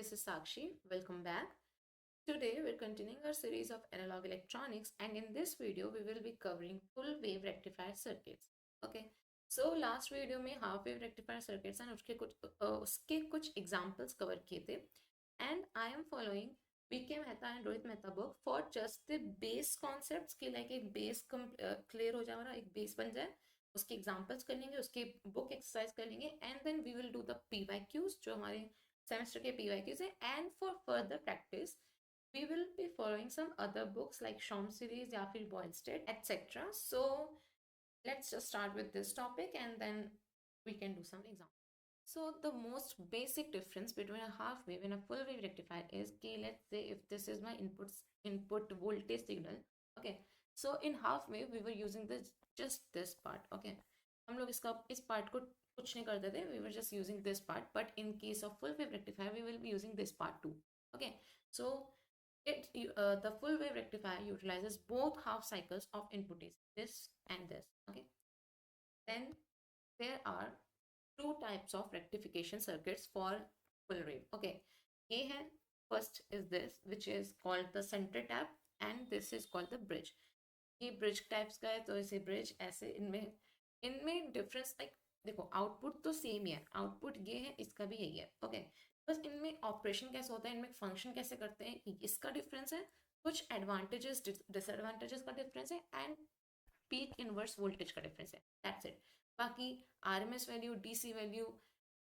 this is Sakshi. Welcome back. Today we're continuing our series of analog electronics, and in this video we will be covering full wave rectifier circuits. Okay. So last video में half wave rectifier circuits and उसके कुछ examples cover किए थे, and I am following BK Mehta and Rohit Mehta book for just the base concepts कि like एक base clear हो जाए, हमारा एक base बन जाए, उसके एग्जाम्पल्स कर लेंगे, उसके बुक एक्सरसाइज कर लेंगे, and then we will do the PYQs जो हमारे सेमेस्टर के PYQs है, and for further practice we will be following some other books like Shom series या फिर Boylsted etc. So let's just start with this topic and then we can do some examples. So the most basic difference between a half wave and a full wave rectifier is कि let's say if this is my input voltage signal, okay, so in half wave we were using this just this part, okay, हम लोग इसका इस part को कुछ नहीं करते थे, we were just using this part, but in case of full wave rectifier we will be using this part too, okay. So the full wave rectifier utilizes both half cycles of input DC, this and this, okay. Then there are two types of rectification circuits for full wave, okay. ये है, first is this which is called the center tap and this is called the bridge. ये bridge types का है, तो इसे bridge ऐसे, इनमें इनमें difference like देखो आउटपुट तो सेम ही है, आउटपुट ये है, इसका भी यही है, ओके, बस इनमें ऑपरेशन कैसे होता है, इनमें फंक्शन कैसे करते हैं, इसका डिफरेंस है, कुछ एडवांटेजेस डिसएडवांटेजेस का डिफरेंस है, एंड पीक इनवर्स वोल्टेज का डिफरेंस है, दैट्स इट. बाकी RMS value, DC value,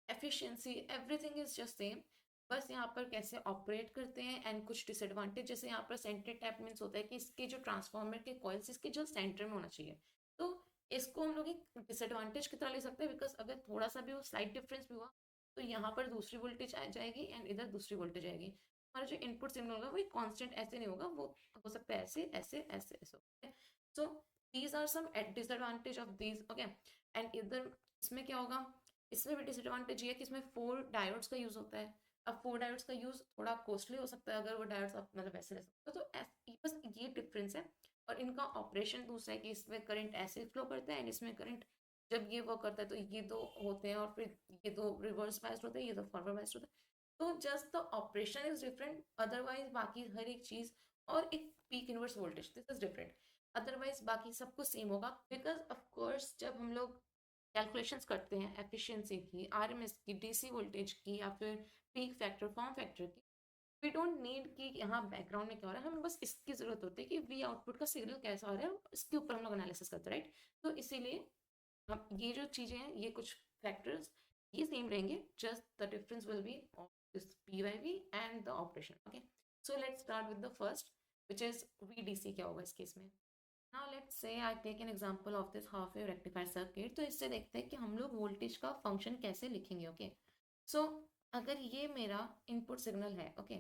efficiency, everything is just same, बस यहाँ पर कैसे ऑपरेट करते हैं, एंड कुछ डिसएडवांटेज, जैसे यहाँ पर सेंटर टैप मीन्स होता है कि इसके जो ट्रांसफॉर्मर के कॉइल्स इसके जो सेंटर में होना चाहिए, तो इसको हम लोग एक डिसएडवांटेज की तरह ले सकते हैं, बिकॉज अगर थोड़ा सा भी वो स्लाइट डिफरेंस भी हुआ तो यहाँ पर दूसरी वोल्टेज आ जाएगी एंड इधर दूसरी वोल्टेज आएगी, हमारा जो इनपुट सिग्नल होगा वो कांस्टेंट ऐसे नहीं होगा, वो हो सकता है ऐसे ऐसे ऐसे ऐसे, okay. So these are some disadvantage of these, okay. And इधर इसमें क्या होगा, इसमें भी डिसएडवांटेज ये है कि इसमें 4 डायोड्स का यूज होता है. अब 4 डायोड्स का यूज थोड़ा कॉस्टली हो सकता है अगर वो डायोड्स आप मतलब ऐसे ले सकते हो, तो बस ये डिफरेंस है. और इनका ऑपरेशन दूसरा है कि इसमें करंट ऐसे फ्लो करता है एंड इसमें करंट जब ये वर्क करता है तो ये दो होते हैं, और फिर ये दो रिवर्स बायस्ड होते हैं, ये दो फॉरवर्ड बायस्ड होते हैं, तो just the operation is different, otherwise बाकी हर एक चीज, और एक peak inverse voltage this is different, otherwise बाकी सब कुछ सेम होगा, बिकॉज ऑफ कोर्स जब हम लोग कैलकुलेशंस करते हैं एफिशिएंसी की, आरएमएस की, डीसी वोल्टेज की, या फिर पीक फैक्टर, फॉर्म फैक्टर की, वी डोंट नीड कि यहाँ बैकग्राउंड में क्या हो रहा है, हमें बस इसकी जरूरत होती है कि वी आउटपुट का सिग्नल कैसा हो रहा है, इसके ऊपर हम लोग एनालिसिस करते हैं, राइट. तो इसीलिए हम ये जो चीज़ें हैं, ये कुछ फैक्टर्स ये सेम रहेंगे, just the difference will be of this PYV and the operation, okay. So let's start with the first which is VDC. क्या होगा इस केस में, now let's say I take an example of this half wave rectifier circuit. तो इससे देखते हैं कि हम लोग वोल्टेज का फंक्शन कैसे लिखेंगे, ओके. सो अगर ये मेरा इनपुट सिग्नल है, ओके,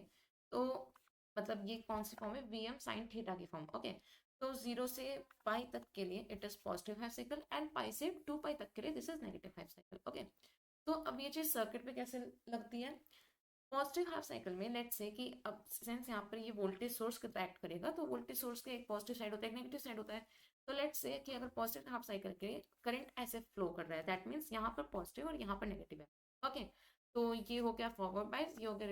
तो मतलब ये कौन सी फॉर्म है, VM साइन थीटा की फॉर्म, ओके. तो 0 से पाई तक के लिए it is positive half cycle, and pi से 2 पाई तक के लिए this is negative half cycle, okay. तो अब ये चीज सर्किट पे कैसे लगती है, पॉजिटिव हाफ साइकिल में लेट्स से कि अब सिंस यहाँ पर ये वोल्टेज सोर्स को एक्ट करेगा, तो वोल्टेज सोर्स के एक पॉजिटिव साइड होता है, एक नेगेटिव साइड होता है. तो लेट्स से कि अगर पॉजिटिव हाफ साइकिल के करंट ऐसे फ्लो कर रहा है, दैट मीन्स यहाँ पर पॉजिटिव और यहाँ पर नेगेटिव है, ओके. तो ये हो गया फॉरवर्ड बायस, ये हो गया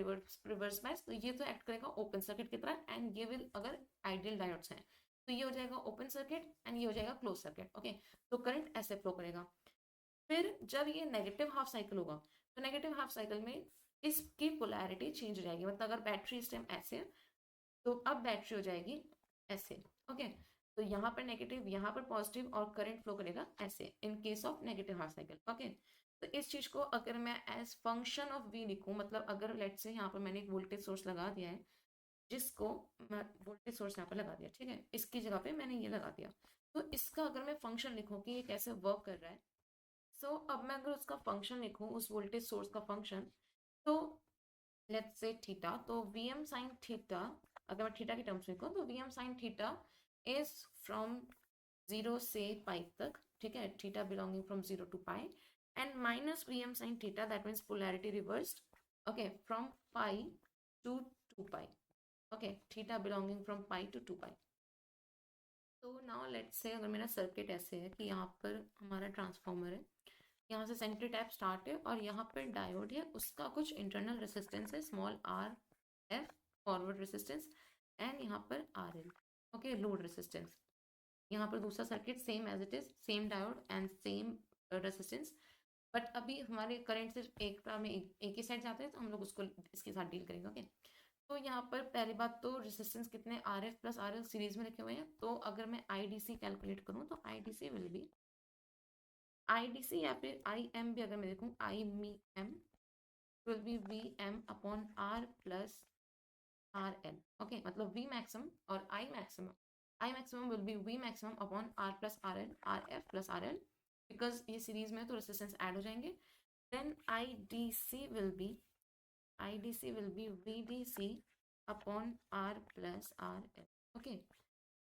रिवर्स बायस, तो ये तो एक्ट करेगा ओपन सर्किट की तरह, एंड ये विल, अगर आइडियल डायोड्स हैं तो ये हो जाएगा ओपन सर्किट एंड ये हो जाएगा क्लोज सर्किट, ओके. तो करंट ऐसे फ्लो करेगा. फिर जब ये नेगेटिव हाफ साइकिल होगा, तो नेगेटिव हाफ साइकिल में इसकी पोलैरिटी चेंज हो जाएगी, मतलब अगर बैटरी इस टाइम ऐसे है, तो अब बैटरी हो जाएगी ऐसे, ओके. तो यहाँ पर नेगेटिव, यहाँ पर पॉजिटिव, और करंट फ्लो करेगा ऐसे इन case of negative half cycle, okay. तो इस चीज को अगर मैं एज फंक्शन ऑफ V लिखूं, मतलब अगर लेट से यहाँ पर मैंने एक वोल्टेज सोर्स लगा दिया है, जिसको मैं वोल्टेज सोर्स यहाँ पर लगा दिया, ठीक है, इसकी जगह पे मैंने ये लगा दिया, तो इसका अगर मैं फंक्शन लिखूं कि ये कैसे वर्क कर रहा है, सो अब मैं अगर उसका फंक्शन लिखूं, उस वोल्टेज सोर्स का फंक्शन, तो लेट्स से थीटा, तो VM साइन थीटा, अगर मैं थीटा की टर्म्स में लिखूं तो VM sine theta is from 0 से पाई तक, ठीक है, theta belonging from 0 two pi, and minus VM sine theta, that means polarity reversed, okay, from pi to 2 pi, okay, theta belonging from pi to 2 pi. तो now let's से अगर मेरा circuit ऐसे है कि यहाँ पर हमारा ट्रांसफॉर्मर है, यहाँ से सेंटर टैप स्टार्ट है और यहाँ पर डायोड है, उसका कुछ इंटरनल रेसिस्टेंस है small R F forward resistance and यहाँ पर R L okay load resistance. यहाँ पर दूसरा circuit same as it is, same diode and same resistance, but अभी हमारे करंट सिर्फ एक ही साइड जाते हैं तो हम लोग उसको इसके साथ डील करेंगे ओके। तो यहाँ पर पहली बात तो रेसिस्टेंस कितने are F plus R L series में रखे हुए हैं, तो अगर मैं आई डी सी कैलकुलेट करूँ तो I D C will be I D C या फिर आई एम भी अगर मैं देखूँ I me M will be V M upon R plus R L okay, मतलब वी मैक्सिमम और I maximum will be V maximum upon R plus R L R F plus R L, because ये series में तो resistance add हो जाएंगे। Then I D C will be V D C upon R plus R L okay.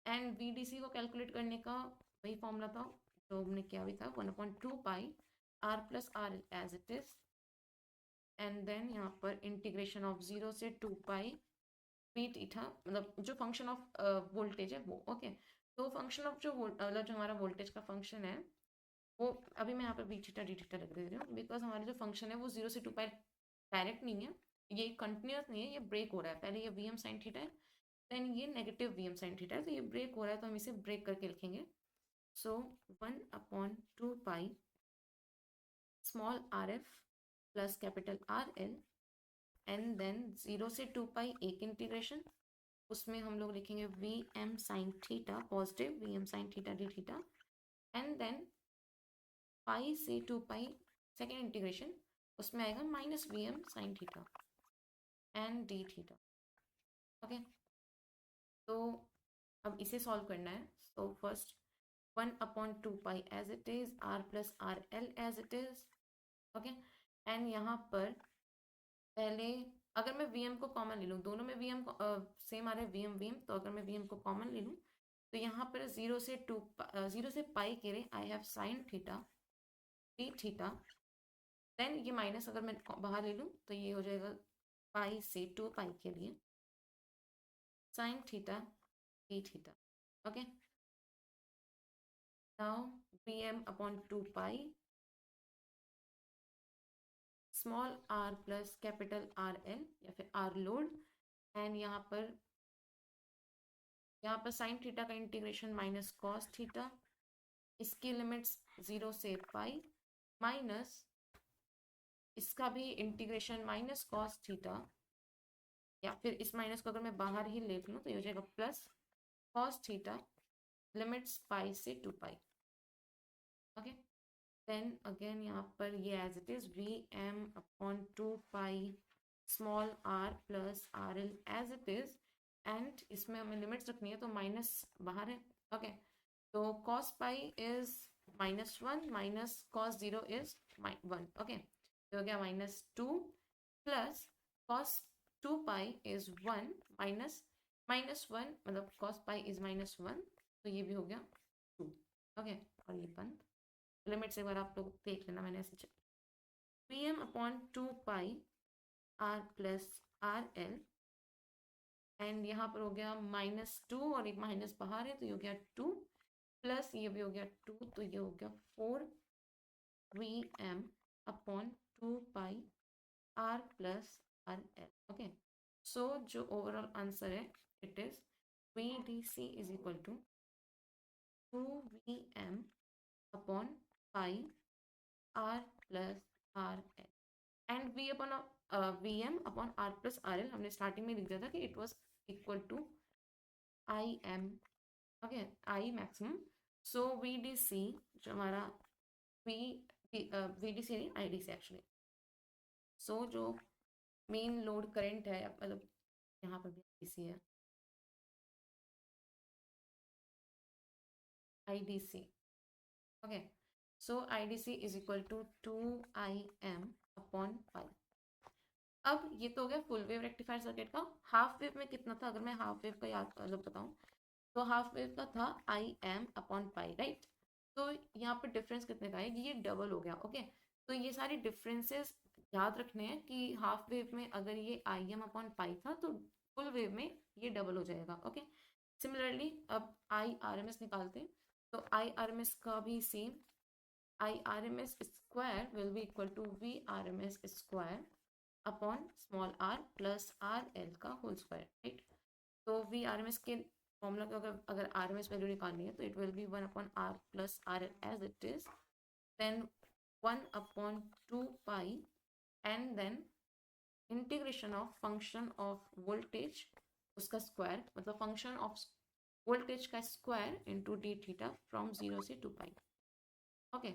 And V D C को calculate करने का वही formula था जो हमने किया भी था, 1/2 pi R plus R L as it is, and then यहाँ पर इंटीग्रेशन ऑफ 0 से 2 पाई वी थीटा, मतलब जो फंक्शन ऑफ वोल्टेज है वो ओके। तो फंक्शन ऑफ मतलब जो हमारा वोल्टेज का फंक्शन है वो अभी मैं यहाँ पर वी थीटा डी थीटा लग दे रही हूँ, बिकॉज हमारा जो फंक्शन है वो 0 से 2 पाई डायरेक्ट नहीं है, ये कंटिन्यूस नहीं है, ये ब्रेक हो रहा है। पहले ये वी एम साइन थीटा है, देन ये negative V M sine theta है, तो ये ब्रेक हो रहा है तो हम इसे ब्रेक करके लिखेंगे। So 1/2 pi small R F plus capital R L and then 0 से 2 पाई एक इंटीग्रेशन, उसमें हम लोग लिखेंगे V M sine theta positive V M sine theta D theta, and then pi से 2 पाई सेकेंड इंटीग्रेशन, उसमें आएगा minus V M sine theta and D theta okay. तो अब इसे सॉल्व करना है। So first 1/2 pi as it is R plus R L as it is okay. And यहाँ पर पहले अगर मैं वी एम को कॉमन ले लूँ, दोनों में वी एम सेम आ रहा है वी एम, तो अगर मैं वी एम को कॉमन ले लूँ तो यहाँ पर 0 से पाई के लिए I have sine theta D theta, then ये माइनस अगर मैं बाहर ले लूँ तो ये हो जाएगा पाई से 2 पाई के लिए sine theta D theta okay. Now V M upon 2 pi small R plus capital R L या फिर आर लोड, एंड यहाँ पर साइन थीटा का इंटीग्रेशन माइनस कॉस थीटा, इसकी लिमिट्स 0 से पाई माइनस इसका भी इंटीग्रेशन माइनस कॉस थीटा, या फिर इस माइनस को अगर मैं बाहर ही ले लूँ तो ये हो जाएगा plus cos theta limits pi से 2 पाई ओके। देन अगेन यहाँ पर ये as it is V M upon 2 pi small R plus R L as it is, and इसमें हमें लिमिट्स रखनी है तो माइनस बाहर है ओके। तो cos pi is -1 minus cos 0 is 1 okay, तो हो गया -2 plus cos 2 pi is 1 minus -1, मतलब cos पाई इज -1, तो ये भी हो गया 2 ओके। और ये बंद लिमिट्स एक बार आप लोग देख लेना, मैंने ऐसे V M upon 2 pi R plus R L, and यहाँ पर हो गया -2 और एक माइनस बाहर है तो ये हो गया 2 प्लस ये भी हो गया 2, तो ये हो गया 4 V M upon 2 pi R plus R L okay. So जो ओवरऑल आंसर है it is V D C is equal to 2 VM upon pi R plus R L, and V upon V M upon R plus R L हमने starting में लिख दिया था कि it was equal to I M okay I maximum. So V D C जो हमारा we we D सी नहीं आई D सी actually, सो जो मेन लोड करंट है, मतलब यहाँ पर भी आई डी सी है I D C okay. So I D C is equal to 2 IM upon pi. अब ये तो हो गया फुल वेव रेक्टिफायर सर्किट का। हाफ वेव में कितना था, अगर मैं हाफ वेव का याद मतलब बताऊँ तो हाफ वेव का था IM अपॉन पाई राइट। तो यहाँ पर डिफरेंस कितने का है, ये डबल हो गया ओके। तो ये सारी डिफरेंसेस याद रखने हैं कि हाफ वेव में अगर ये IM अपॉन पाई था तो फुल वेव में ये डबल हो जाएगा ओके। सिमिलरली अब IRMS निकालते हैं, तो IRMS का भी same IRMS square will be equal to VRMS square upon small r plus RL का होल स्क्वायर, राइट। तो VRMS के फॉर्मूला को अगर RMS वैल्यू निकालनी है तो it will be 1/r plus RL as it is, then 1/2 pi and then integration of function of voltage उसका square, मतलब फंक्शन ऑफ वोल्टेज का square into D theta from 0 से 2 पाई। ओके,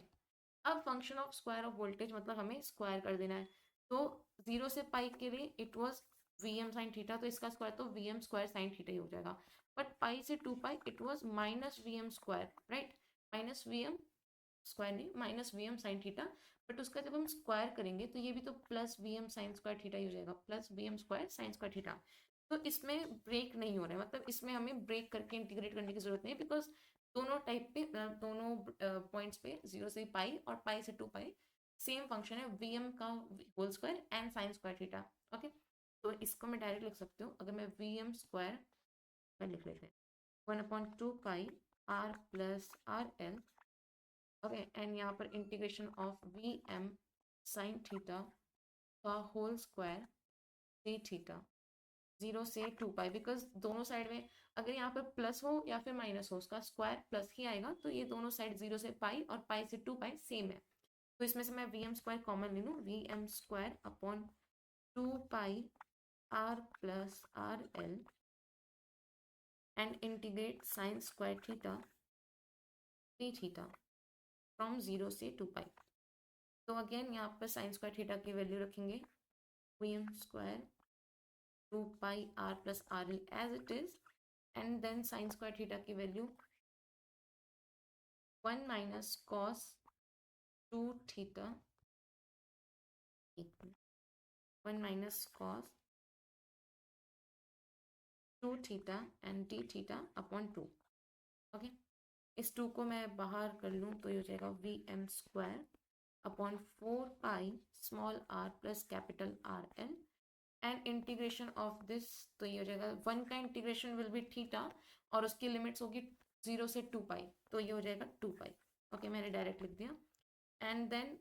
अब function of square of voltage मतलब हमें square कर देना है। तो 0 से पाई के लिए it was V M sine theta, तो इसका स्क्वायर तो V M square sine theta ही हो जाएगा। बट पाई से 2 pi it was minus V M square, right. Minus V M square नहीं, minus V M sine theta. But उसका जब हम स्क्वायर करेंगे तो ये भी तो plus V M sine square theta ही हो जाएगा, plus V M square sine square theta. तो इसमें ब्रेक नहीं हो रहा है, मतलब इसमें हमें ब्रेक करके इंटीग्रेट करने की जरूरत नहीं है, बिकॉज दोनों टाइप पे दोनों पॉइंट्स पे 0 से पाई और पाई से 2 पाई सेम फंक्शन है वी एम का whole square and sine square theta. Okay, तो इसको मैं डायरेक्ट लिख सकती हूँ, अगर मैं वी एम स्क्वायर मैं लिख लेते हैं 1/2 pi R plus R L. Okay, and यहाँ पर integration of V M sine theta का होल स्क्वायर डी थीटा 0 से 2 पाई, बिकॉज दोनों साइड में अगर यहाँ पर प्लस हो या फिर माइनस हो उसका स्क्वायर प्लस ही आएगा, तो ये दोनों साइड 0 से पाई और पाई से 2 पाई सेम है। तो इसमें से मैं वी एम स्क्वायर कॉमन ले लूँ, V M square upon 2 pi R plus R L and integrate sine square theta D theta from 0 से 2 पाई। तो अगेन यहाँ पर साइन स्क्वायर थीटा की वैल्यू रखेंगे V M square 2 pi R plus R L as it is, and then sine square theta की value 1 minus cos 2 theta, 1 minus cos 2 theta and D theta upon 2। Okay, इस 2 को मैं बाहर कर लूँ तो ये हो जाएगा V M square upon 4 pi small R plus capital R L and integration of this, तो ये हो जाएगा 1 का इंटीग्रेशन विल बी थीटा और उसकी लिमिट्स होगी 0 से 2 पाई, तो ये हो जाएगा 2 पाई। ओके, मैंने डायरेक्ट लिख दिया। एंड देन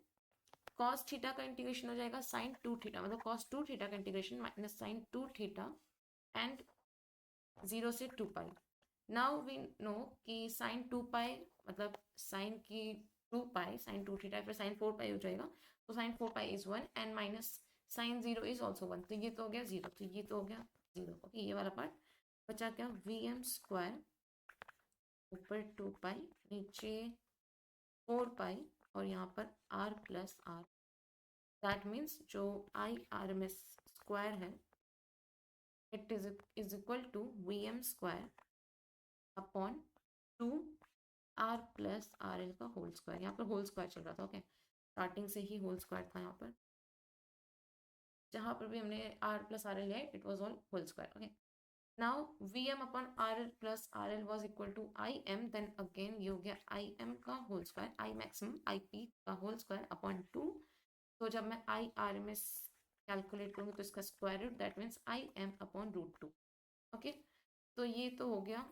कॉस थीटा का इंटीग्रेशन हो जाएगा साइन 2 थीटा, मतलब कॉस 2 थीटा का integration minus sine 2 theta and 0 से 2 पाई। नाउ वी नो कि साइन 2 पाई मतलब साइन की 2 पाई साइन 2 थीटा फिर साइन 4 पाई हो जाएगा, तो sine 4 pi is 1 and minus sine 0 is also 1, तो ये तो हो गया 0, तो ये तो हो गया 0। ओके, ये वाला पार्ट बचा क्या, वी एम स्क्वायर ऊपर 2 पाई नीचे 4 पाई और यहाँ पर r plus R, that means जो I R M S square है it is equal to V M square upon 2 r plus R L का होल स्क्वायर। यहाँ पर होल स्क्वायर चल रहा था, ओके, स्टार्टिंग से ही होल स्क्वायर था यहाँ पर, जहाँ पर भी हमने r प्लस आर एल लिया it was all whole square. Okay, now V M upon R L plus R L was equal to I M, then again ये हो गया आई एम का whole square, I maximum I P का whole square upon 2। तो जब मैं I R M S calculate करूँगी तो इसका square root, that means I M upon √2। Okay, तो ये तो हो गया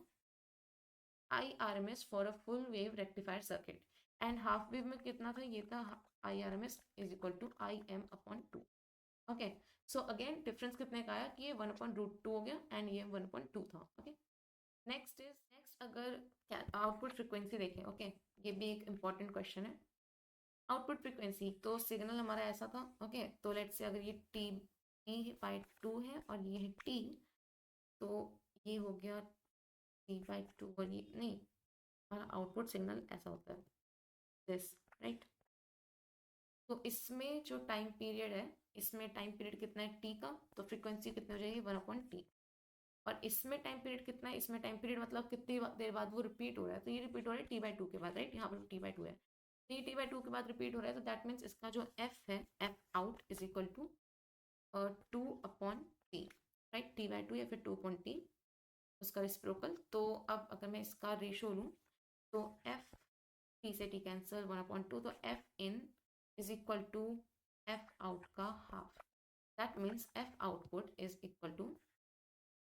I R M S for a full wave rectifier circuit. And half wave में कितना था, ये था I R M S is equal to I M upon 2। Okay, so again difference कितने का आया कि ये 1/√2 हो गया एंड ये 1/2 था। ओके, नेक्स्ट अगर आउटपुट फ्रिक्वेंसी देखें, ओके, ये भी एक इम्पॉर्टेंट क्वेश्चन है। आउटपुट फ्रिक्वेंसी तो सिग्नल हमारा ऐसा था, ओके, तो लेट्स से अगर ये t/2 है और ये है t, तो ये हो गया t/2 और ये नहीं, हमारा आउटपुट सिग्नल ऐसा होता है दिस, राइट। तो इसमें जो टाइम पीरियड है, इसमें टाइम पीरियड कितना है t का, तो फ्रीक्वेंसी कितनी हो जाएगी 1/t। और इसमें टाइम पीरियड कितना है, इसमें टाइम पीरियड मतलब कितनी देर बाद वो रिपीट हो रहा है, तो ये रिपीट हो रहा है t/2 के बाद, राइट, यहाँ पर t/2 है, तो ये t/2 के बाद रिपीट हो रहा है, तो दैट मीन्स इसका जो f है, f out is equal to 2/t, right, t/2 या फिर 2/t उसका रिस्प्रोकल। तो अब अगर मैं इसका रेशो लूँ तो f t से t कैंसिल 1/2, तो f in is equal to f out का half, that means f output is equal to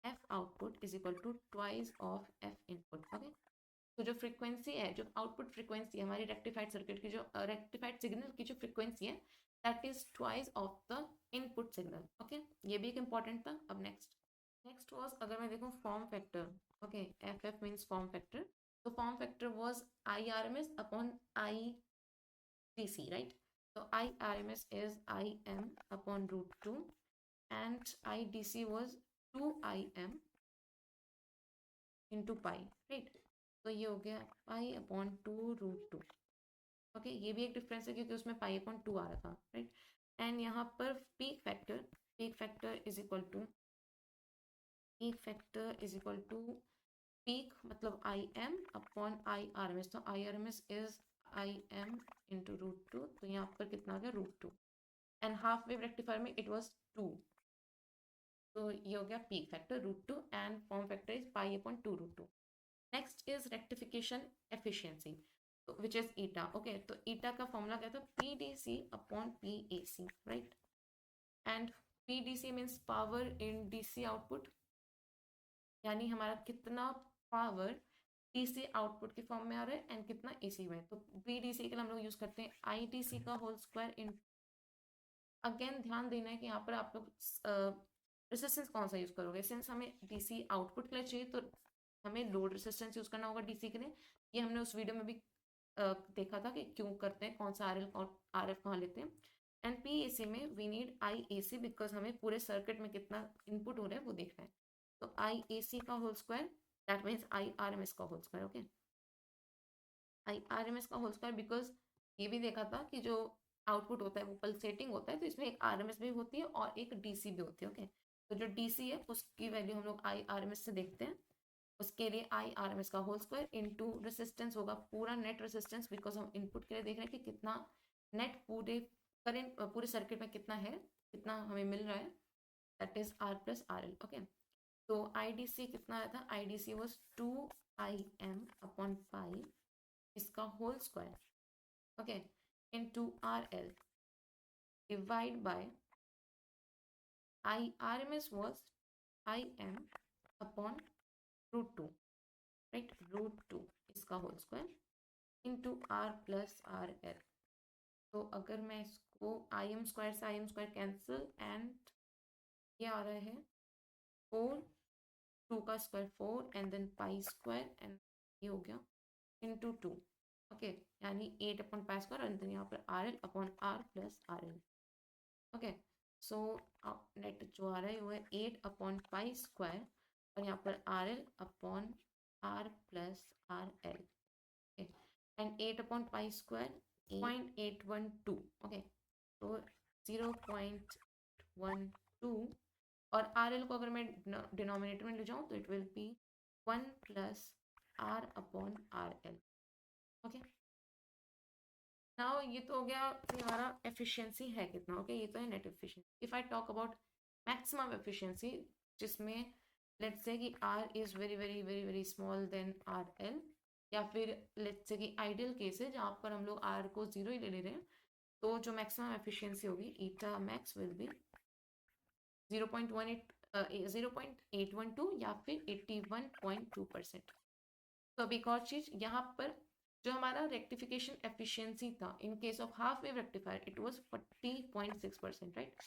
f output is equal to twice of f input। okay, तो जो फ्रीक्वेंसी है, जो output frequency है हमारी rectified circuit की, जो रेक्टिफाइड सिग्नल की जो फ्रीक्वेंसी है, that is twice of the input signal. Okay, ये भी एक इंपॉर्टेंट था। अब नेक्स्ट वाज, अगर मैं देखूँ form factor, okay, F F means form factor. तो form factor was I R M S upon I D C, right? So IRMS is IM upon root 2 and IDC was 2IM into pi, right? तो ये हो गया पाई upon 2 root 2। Okay, ये भी एक difference है क्योंकि उसमें पाई अपॉन 2 आ रहा था, राइट? एंड यहाँ पर पीक फैक्टर पीक मतलब I M upon I R M S. तो I R M S is I M into root 2, तो यहाँ पर कितना आ गया root 2। And half wave rectifier में इट वॉज 2, तो ये हो गया peak factor root 2 and form factor is pi upon 2 root 2। Next is rectification efficiency, which is eta. Okay, तो ईटा का फॉर्मूला क्या था? P D C upon P A C, right? And P D C means power in D C output, यानी हमारा कितना power DC output के form में आ रहा है एंड कितना एसी में। तो पी डी सी के लिए हम लोग यूज करते हैं आई डी सी का होल स्क्वायर इन। अगेन ध्यान देना है कि यहाँ पर आप लोग रेसिस्टेंस कौन सा यूज करोगे। सिंस हमें डीसी आउटपुट के लिए चाहिए तो हमें लोड रेसिस्टेंस यूज करना होगा डीसी के लिए। ये हमने उस वीडियो में भी देखा था कि क्यों करते हैं, कौन सा आर एल और आर एफ कहाँ लेते हैं। एंड पी ए सी में we need I A C because हमें पूरे सर्किट में कितना इनपुट हो रहा है वो देखना है। तो आई ए सी का whole square, that means I R M S का whole square. Okay, I R M S का होल स्क्वायर बिकॉज ये भी देखा था कि जो आउटपुट होता है वो पल्सेटिंग होता है, तो इसमें एक आर एम एस भी होती है और एक डी सी भी होती है। ओके, तो जो डी सी है उसकी वैल्यू हम लोग आई आर एम एस से देखते हैं। उसके लिए आई आर एम एस का होल स्क्वायर इनटू रेसिस्टेंस होगा पूरा नेट रेसिस्टेंस, बिकॉज हम इनपुट के लिए देख रहे हैं कि कितना नेट पूरे करेंट पूरे सर्किट में कितना है, कितना हमें मिल रहा है, that is R plus R L. Okay, तो आई डी सी कितना आया था? I D C was 2IM upon pi इसका whole square, okay, into R L divide by I R M S was IM upon root 2, right? Root 2 इसका whole square into R plus R L. तो अगर मैं इसको I M square cancel and ये आ रहा है 4, 2 का square 4 and then pi square and ये हो गया इंटू 2। ओके, यानी 8 upon pi square and then यहाँ पर R L upon R plus R L. Okay, so net जो आ रहा है वो है 8 अपॉन पाई स्क्वायर और यहाँ पर R L upon R plus R L. And 8 upon pi square 0.812। Okay, तो 0.12 और आर एल को अगर मैं डिनोमिनेटर में ले जाऊँ तो it will be 1 plus R upon R L. Okay, now ये तो हो गया कि हमारा एफिशिएंसी है कितना। ओके, ये तो है net efficiency. If I talk about maximum efficiency, जिसमें लेट्स से कि R is very very very very small than R L, या फिर लेट्स से कि आइडियल केस है जहाँ पर हम लोग आर को 0 ही ले रहे हैं, तो जो मैक्सिमम एफिशिएंसी होगी ईटा मैक्स विल बी 0.812 या फिर 81.2%। तो अब एक और चीज यहाँ पर, जो हमारा रेक्टिफिकेशन एफिशिएंसी था इन case of half wave rectifier it was 40.6%, right?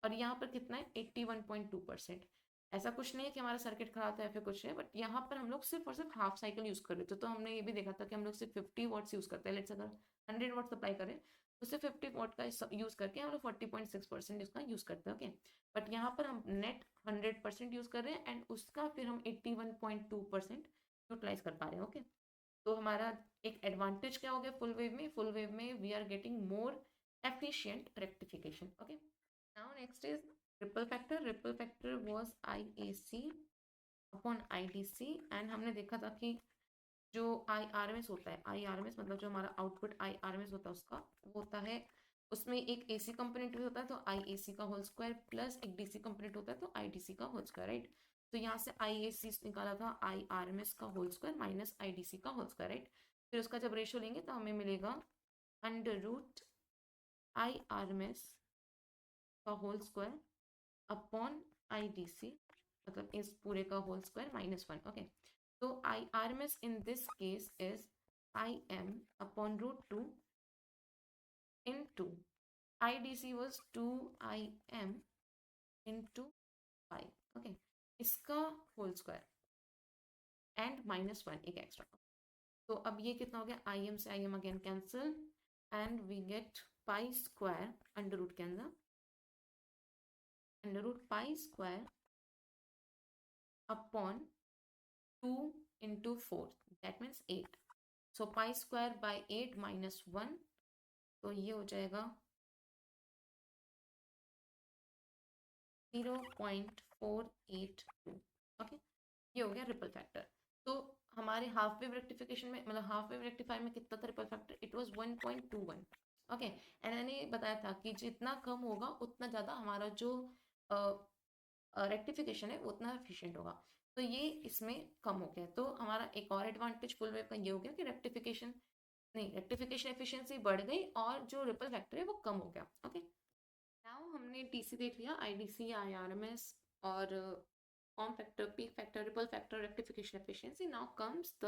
और यहाँ पर कितना है? 81.2%। ऐसा कुछ नहीं है कि हमारा सर्किट खराब था या फिर कुछ है, बट यहाँ पर हम लोग सिर्फ और सिर्फ हाफ साइकिल यूज कर रहे थे। तो हमने ये भी देखा था कि हम लोग सिर्फ 50 वॉट्स यूज करते हैं। लेट्स अगर 100 वॉट सप्लाई करें तो सिर्फ 50 वॉट का यूज करके हम लोग 40.6% इसका यूज करते हैं। ओके, बट यहाँ पर हम नेट 100% यूज कर रहे हैं एंड उसका फिर हम 81.2% यूटिलाइज कर पा रहे हैं। ओके, तो हमारा एक एडवांटेज क्या हो गया फुल वेव में we are getting more efficient rectification. Okay, now next is ripple factor. Ripple factor was IAC upon IDC and हमने देखा था कि जो IRMS होता है, IRMS मतलब जो हमारा आउटपुट IRMS होता है उसका होता है, उसमें एक AC कंपोनेंट भी होता है तो IAC का होल स्क्वायर प्लस एक DC कंपोनेंट होता है तो IDC का होल स्क्वायर, राइट? तो यहाँ से IAC निकाला था IRMS का होल स्क्वायर माइनस IDC का होल स्क्वायर, राइट? फिर उसका जब रेशियो लेंगे तो हमें मिलेगा अंडर रूट IRMS का होल स्क्वायर अपॉन IDC, मतलब इस पूरे का होल स्क्वायर -1। ओके, तो RMS in this case is IM upon root 2 into IDC was 2IM into 5. Okay, इसका होल स्क्वायर एंड -1 एक एक्स्ट्रा. तो अब ये कितना हो गया, IM से IM again cancel and we get pi square under root के अंदर, under root pi square upon 2 into 4, that means 8. So pi square by 8 minus 1, तो ये हो जाएगा 0.482. ओके, ये हो गया रिपल फैक्टर. तो हमारे हाफ वेव रेक्टिफिकेशन में, मतलब हाफ वेव रेक्टिफायर में कितना था ripple factor, it was 1.21. Okay, and मैंने बताया था कि जितना कम होगा उतना ज़्यादा हमारा जो रेक्टिफिकेशन है उतना एफिशिएंट होगा. तो ये इसमें कम हो गया. तो हमारा एक और एडवांटेज फुल वेव का ये हो गया कि रेक्टिफिकेशन एफिशिएंसी बढ़ गई और जो रिपल फैक्टर है वो कम हो गया. ओके, नाउ हमने टीसी देख लिया, आईडीसी, आईआरएमएस और form factor, peak factor, ripple factor, rectification efficiency. Now comes the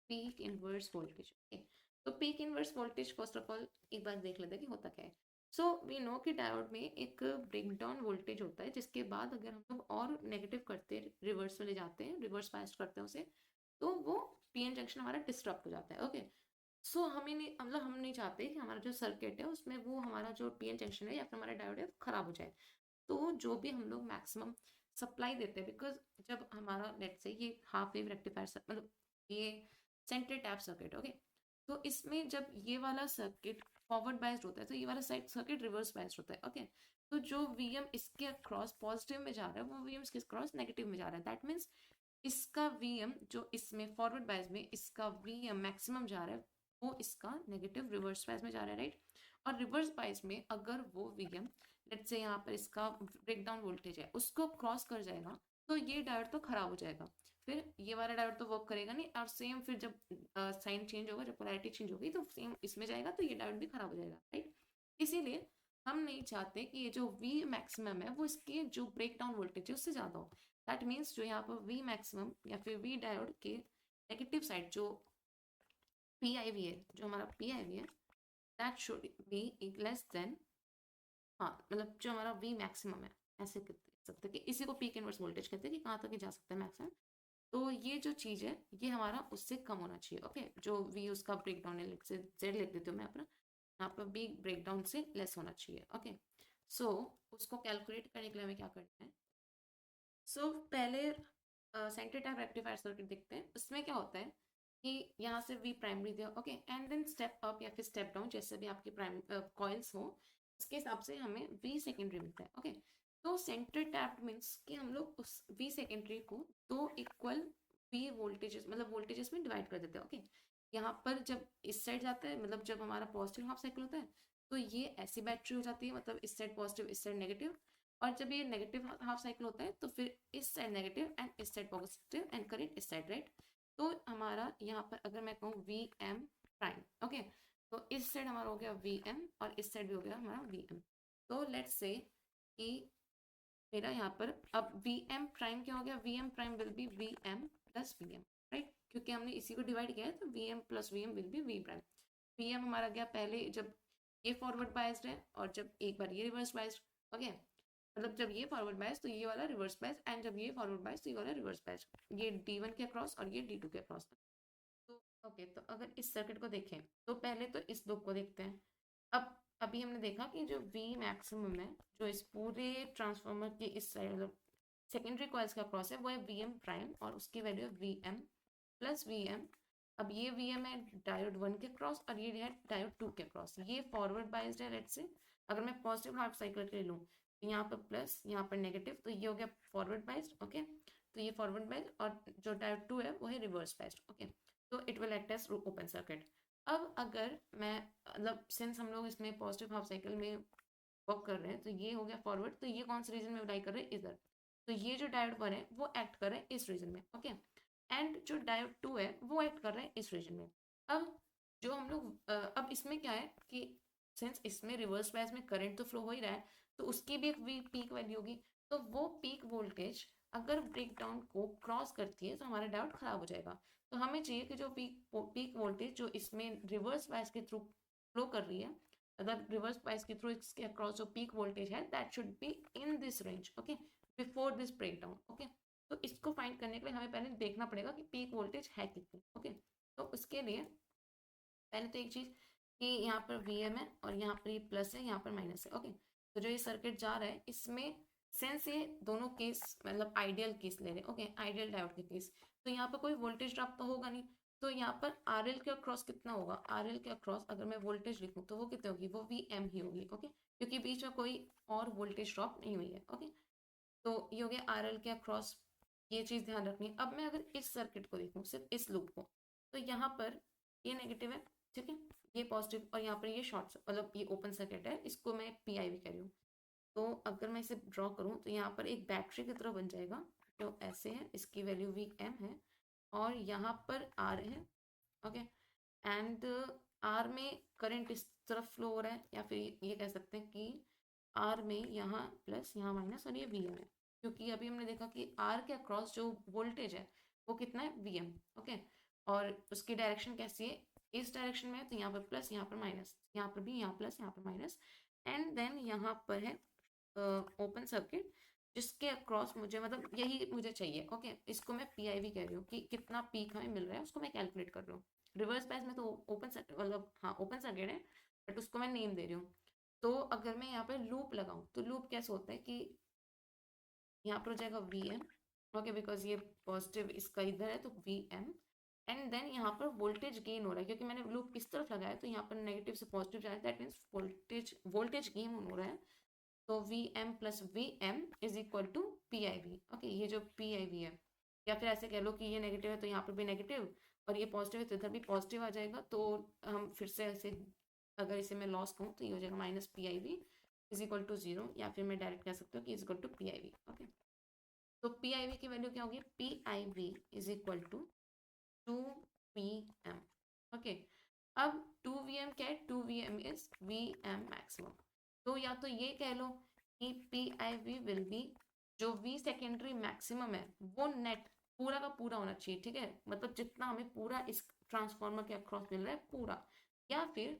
peak inverse voltage. Okay, तो peak inverse voltage first of all एक बार देख लेते हैं कि होता क्या है. सो वी नो कि डायोड में एक ब्रेकडाउन वोल्टेज होता है जिसके बाद अगर हम लोग और नेगेटिव करते हैं, रिवर्स में ले जाते हैं, रिवर्स बायस करते हैं उसे, तो वो पीएन जंक्शन हमारा डिस्टर्ब हो जाता है. ओके, सो हमें नहीं, मतलब हम नहीं चाहते कि हमारा जो सर्किट है उसमें वो हमारा जो पीएन जंक्शन है या फिर हमारा डायोड है वो खराब हो जाए. तो जो भी हम लोग मैक्सिमम सप्लाई देते हैं, बिकॉज जब हमारा लेट से ये हाफ वेव रेक्टिफायर, मतलब ये सेंटर टैप सर्किट. ओके, तो इसमें जब ये वाला सर्किट फॉरवर्ड बायस्ड होता है तो ये वाला साइड सर्किट रिवर्स बायस्ड होता है. ओके, तो जो वीएम इसके अक्रॉस पॉजिटिव में जा रहा है वो वीएम इसके अक्रॉस नेगेटिव में जा रहा है. दैट मीन्स इसका वीएम जो इसमें फॉरवर्ड बायस में इसका वीएम मैक्सिमम जा रहा है वो इसका नेगेटिव रिवर्स बायस में जा रहा है, राइट. और रिवर्स बायस में अगर वो वीएम लेट्स से यहाँ पर इसका ब्रेकडाउन वोल्टेज है उसको क्रॉस कर जाएगा तो ये डायोड तो खराब हो जाएगा. फिर ये वाला डायोड तो वर्क करेगा नहीं, और सेम फिर जब साइन चेंज होगा, जब पोलैरिटी चेंज होगी तो सेम इसमें जाएगा तो ये डायोड भी खराब हो जाएगा, राइट. इसीलिए हम नहीं चाहते कि ये जो वी मैक्सिमम है वो इसके जो ब्रेक डाउन वोल्टेज है उससे ज़्यादा हो. दैट मीन्स जो यहाँ पर वी मैक्सिमम या फिर वी डायोड के नेगेटिव साइड जो पी आई वी है, जो हमारा पी आई वी है, that should be less then, हाँ मतलब जो हमारा वी मैक्सिमम है, ऐसे कह सकते हैं कि इसी को पीक इनवर्स वोल्टेज कहते हैं कि कहाँ तक जा सकता है मैक्सिमम. तो ये जो चीज़ है ये हमारा उससे कम होना चाहिए. ओके, जो वी उसका ब्रेक डाउन है, लेट से जेड लिख देती हूँ मैं अपना, यहाँ पर बी ब्रेक डाउन से लेस होना चाहिए. ओके, सो उसको कैलकुलेट करने के लिए हमें क्या करना है. सो पहले सेंटर टैप रेक्टिफायर सर्किट देखते हैं. उसमें क्या होता है कि यहाँ से वी प्राइमरी दिया, okay, and then step up या फिर स्टेप डाउन जैसे भी आपकी प्राइम कॉइल्स हो उसके हिसाब से हमें वी सेकेंडरी मिलता है. ओके, तो सेंटर टैप मीन्स कि हम लोग उस वी सेकेंडरी को दो इक्वल वी वोल्टेजेस, मतलब वोल्टेजेस में डिवाइड कर देते हैं. ओके, यहाँ पर जब इस साइड जाता है, मतलब जब हमारा पॉजिटिव हाफ साइकिल होता है तो ये ऐसी बैटरी हो जाती है, मतलब इस साइड पॉजिटिव इस साइड नेगेटिव. और जब ये नेगेटिव हाफ साइकिल होता है तो फिर इस साइड नेगेटिव एंड इस साइड पॉजिटिव एंड करेंट इस साइड, राइट. तो हमारा यहाँ पर अगर मैं कहूँ वी एम प्राइम, ओके, तो इस साइड हमारा हो गया वी एम और इस साइड भी हो गया हमारा वी एम. तो लेट्स से कि मेरा यहाँ पर अब वी एम प्राइम क्या हो गया, V M prime will be V M plus V M, right, क्योंकि हमने इसी को डिवाइड किया है तो V M plus V M will be V prime. V M हमारा गया पहले जब ये फॉरवर्ड बायस्ड है और जब एक बार ये रिवर्स बायस्ड. ओके, मतलब जब ये फॉरवर्ड बायस तो ये वाला रिवर्स बायस, एंड जब ये फॉरवर्ड बायस तो ये वाला रिवर्स बायस, ये D1 के अक्रॉस और ये D2 के अक्रॉस. तो ओके, तो अगर इस सर्किट को देखें तो पहले तो इस दो को देखते हैं. अब अभी हमने देखा कि जो V मैक्सिमम है जो इस पूरे ट्रांसफार्मर के इस साइड, मतलब सेकेंडरी कॉइल्स का अक्रॉस है, वो है वी एम प्राइम और उसकी वैल्यू है V M plus V M. अब ये वी एम है डायोड 1 के क्रॉस और ये है डायोड 2 के क्रॉस. ये फॉरवर्ड बायस्ड है. लेट्स से अगर मैं पॉजिटिव हाफ साइकिल के लिए लूँ, यहाँ पर प्लस यहाँ पर नेगेटिव, तो ये हो गया फॉरवर्ड बायस्ड. ओके, तो ये फॉरवर्ड बायस्ड और जो डायोड 2 है वो है रिवर्स बायस्ड. ओके, तो it will act as open circuit. अब अगर मैं, मतलब सिंस हम लोग इसमें पॉजिटिव हाफ साइकिल में वर्क कर रहे हैं तो ये हो गया फॉरवर्ड, तो ये कौन से रीजन में अप्लाई कर रहे हैं, इधर. तो ये जो डायोड 1 है वो एक्ट कर रहा है इस रीजन में. ओके, एंड जो डायोड 2 है वो एक्ट कर रहा है इस रीजन में. अब जो हम लोग अब इसमें क्या है कि सिंस इसमें रिवर्स बायस में करंट तो फ्लो हो ही रहा है तो उसकी भी एक पीक वैल्यू होगी. तो वो पीक वोल्टेज अगर ब्रेक डाउन को क्रॉस करती है तो हमारा डायोड खराब हो जाएगा। तो हमें चाहिए कि जो पीक वोल्टेज जो इसमें रिवर्स बायस के थ्रू फ्लो कर रही है, मतलब रिवर्स बायस के थ्रू इसके अक्रॉस जो पीक वोल्टेज है that should be in this range, okay, before this break down, okay. तो इसको फाइंड करने के लिए हमें पहले देखना पड़ेगा कि पीक वोल्टेज है कितनी, ओके। तो उसके लिए पहले तो एक चीज़ कि यहाँ पर Vm है और यहाँ पर ये प्लस है, यहाँ पर माइनस है, ओके। तो जो ये सर्किट जा रहा है इसमें सेंस ये दोनों केस मतलब आइडियल केस ले रहे हैं, ओके, आइडियल डायोड के केस। तो यहाँ पर कोई वोल्टेज ड्रॉप तो होगा नहीं। तो यहाँ पर RL के अक्रॉस कितना होगा, RL के अक्रॉस अगर मैं वोल्टेज लिखूँ तो वो कितनी होगी, वो Vm ही होगी, ओके, क्योंकि बीच में कोई और वोल्टेज ड्रॉप नहीं हुई है, ओके। तो ये हो गया RL के अक्रॉस, ये चीज़ ध्यान रखनी है। अब मैं अगर इस सर्किट को देखूँ, सिर्फ इस लूप को, तो यहाँ पर ये नेगेटिव है, ठीक है, ये पॉजिटिव, और यहाँ पर ये शॉर्ट मतलब ये ओपन सर्किट है, इसको मैं PIV कह रही हूँ। तो अगर मैं इसे ड्रॉ करूँ तो यहाँ पर एक बैटरी की तरह बन जाएगा जो ऐसे है, इसकी वैल्यू Vm है और यहाँ पर R है, ओके। एंड R में करंट इस तरफ फ्लो हो रहा है, या फिर ये कह सकते हैं कि R में यहाँ प्लस यहाँ माइनस और ये Vm है, क्योंकि अभी हमने देखा कि R के अक्रॉस जो वोल्टेज है वो कितना है, Vm, ओके। और उसकी डायरेक्शन कैसी है, इस डायरेक्शन में है, तो यहाँ पर प्लस यहाँ पर माइनस, यहाँ पर भी यहाँ प्लस यहाँ पर माइनस। एंड देन यहाँ पर है ओपन सर्किट जिसके अक्रॉस मुझे मतलब यही मुझे चाहिए, ओके। इसको मैं PIV कह रही हूँ कि कितना पीक हमें मिल रहा है उसको मैं कैलकुलेट कर रही हूँ। रिवर्स बैच में तो ओपन सर्किट मतलब हाँ ओपन सर्किट है, बट उसको मैं नेम दे रही हूँ। तो अगर मैं यहाँ पे लूप लगाऊं तो लूप कैसे होता है कि यहाँ पर हो जाएगा Vm, ओके, बिकॉज ये पॉजिटिव इसका इधर है तो Vm। एंड देन यहाँ पर वोल्टेज गेन हो रहा है क्योंकि मैंने लूप किस तरफ लगाया, तो यहाँ पर नेगेटिव से पॉजिटिव जा रहा है, दैट मीन्स वोल्टेज गेन हो रहा है। तो Vm plus Vm is equal to PIV, okay. ये जो PIV है, या फिर ऐसे कह लो कि ये नेगेटिव है तो यहाँ पर भी नेगेटिव, और ये पॉजिटिव है तो इधर भी पॉजिटिव आ जाएगा। तो हम फिर से ऐसे अगर इसे मैं लॉस कहूँ तो ये हो जाएगा minus PIV is equal to 0, या फिर मैं डायरेक्ट कह सकती हूँ कि इज इक्वल टू PIV, ओके। तो PIV की वैल्यू क्या होगी, PIV is equal to 2Vm, ओके। अब 2Vm क्या है, 2Vm इज Vm मैक्सिमम। तो या तो ये कह लो कि PIV विल बी जो V सेकेंडरी मैक्सिमम है वो नेट पूरा का पूरा होना चाहिए, ठीक है, मतलब जितना हमें पूरा इस ट्रांसफार्मर के अक्रॉस मिल रहा है पूरा, या फिर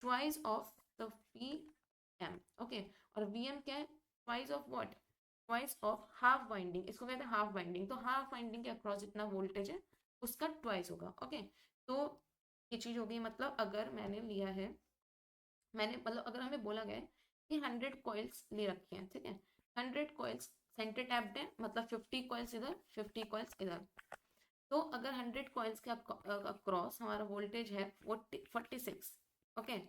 twice of the Vm, okay. और Vm क्या है, twice of what, twice of half winding, इसको कहते हैं हाफ वाइंडिंग। तो हाफ वाइंडिंग के अक्रॉस जितना वोल्टेज है उसका ट्वाइस होगा, ओके। तो ये चीज़ हो गई, मतलब अगर मैंने लिया है, मैंने मतलब अगर हमें बोला गया है कि 100 कॉइल्स ले रखे हैं, ठीक है, 100 कॉइल्स सेंटर टैप्ड है, मतलब 50 कॉइल्स इधर 50 कॉइल्स इधर। तो अगर 100 कॉइल्स के अक्रॉस हमारा वोल्टेज है 46, ओके,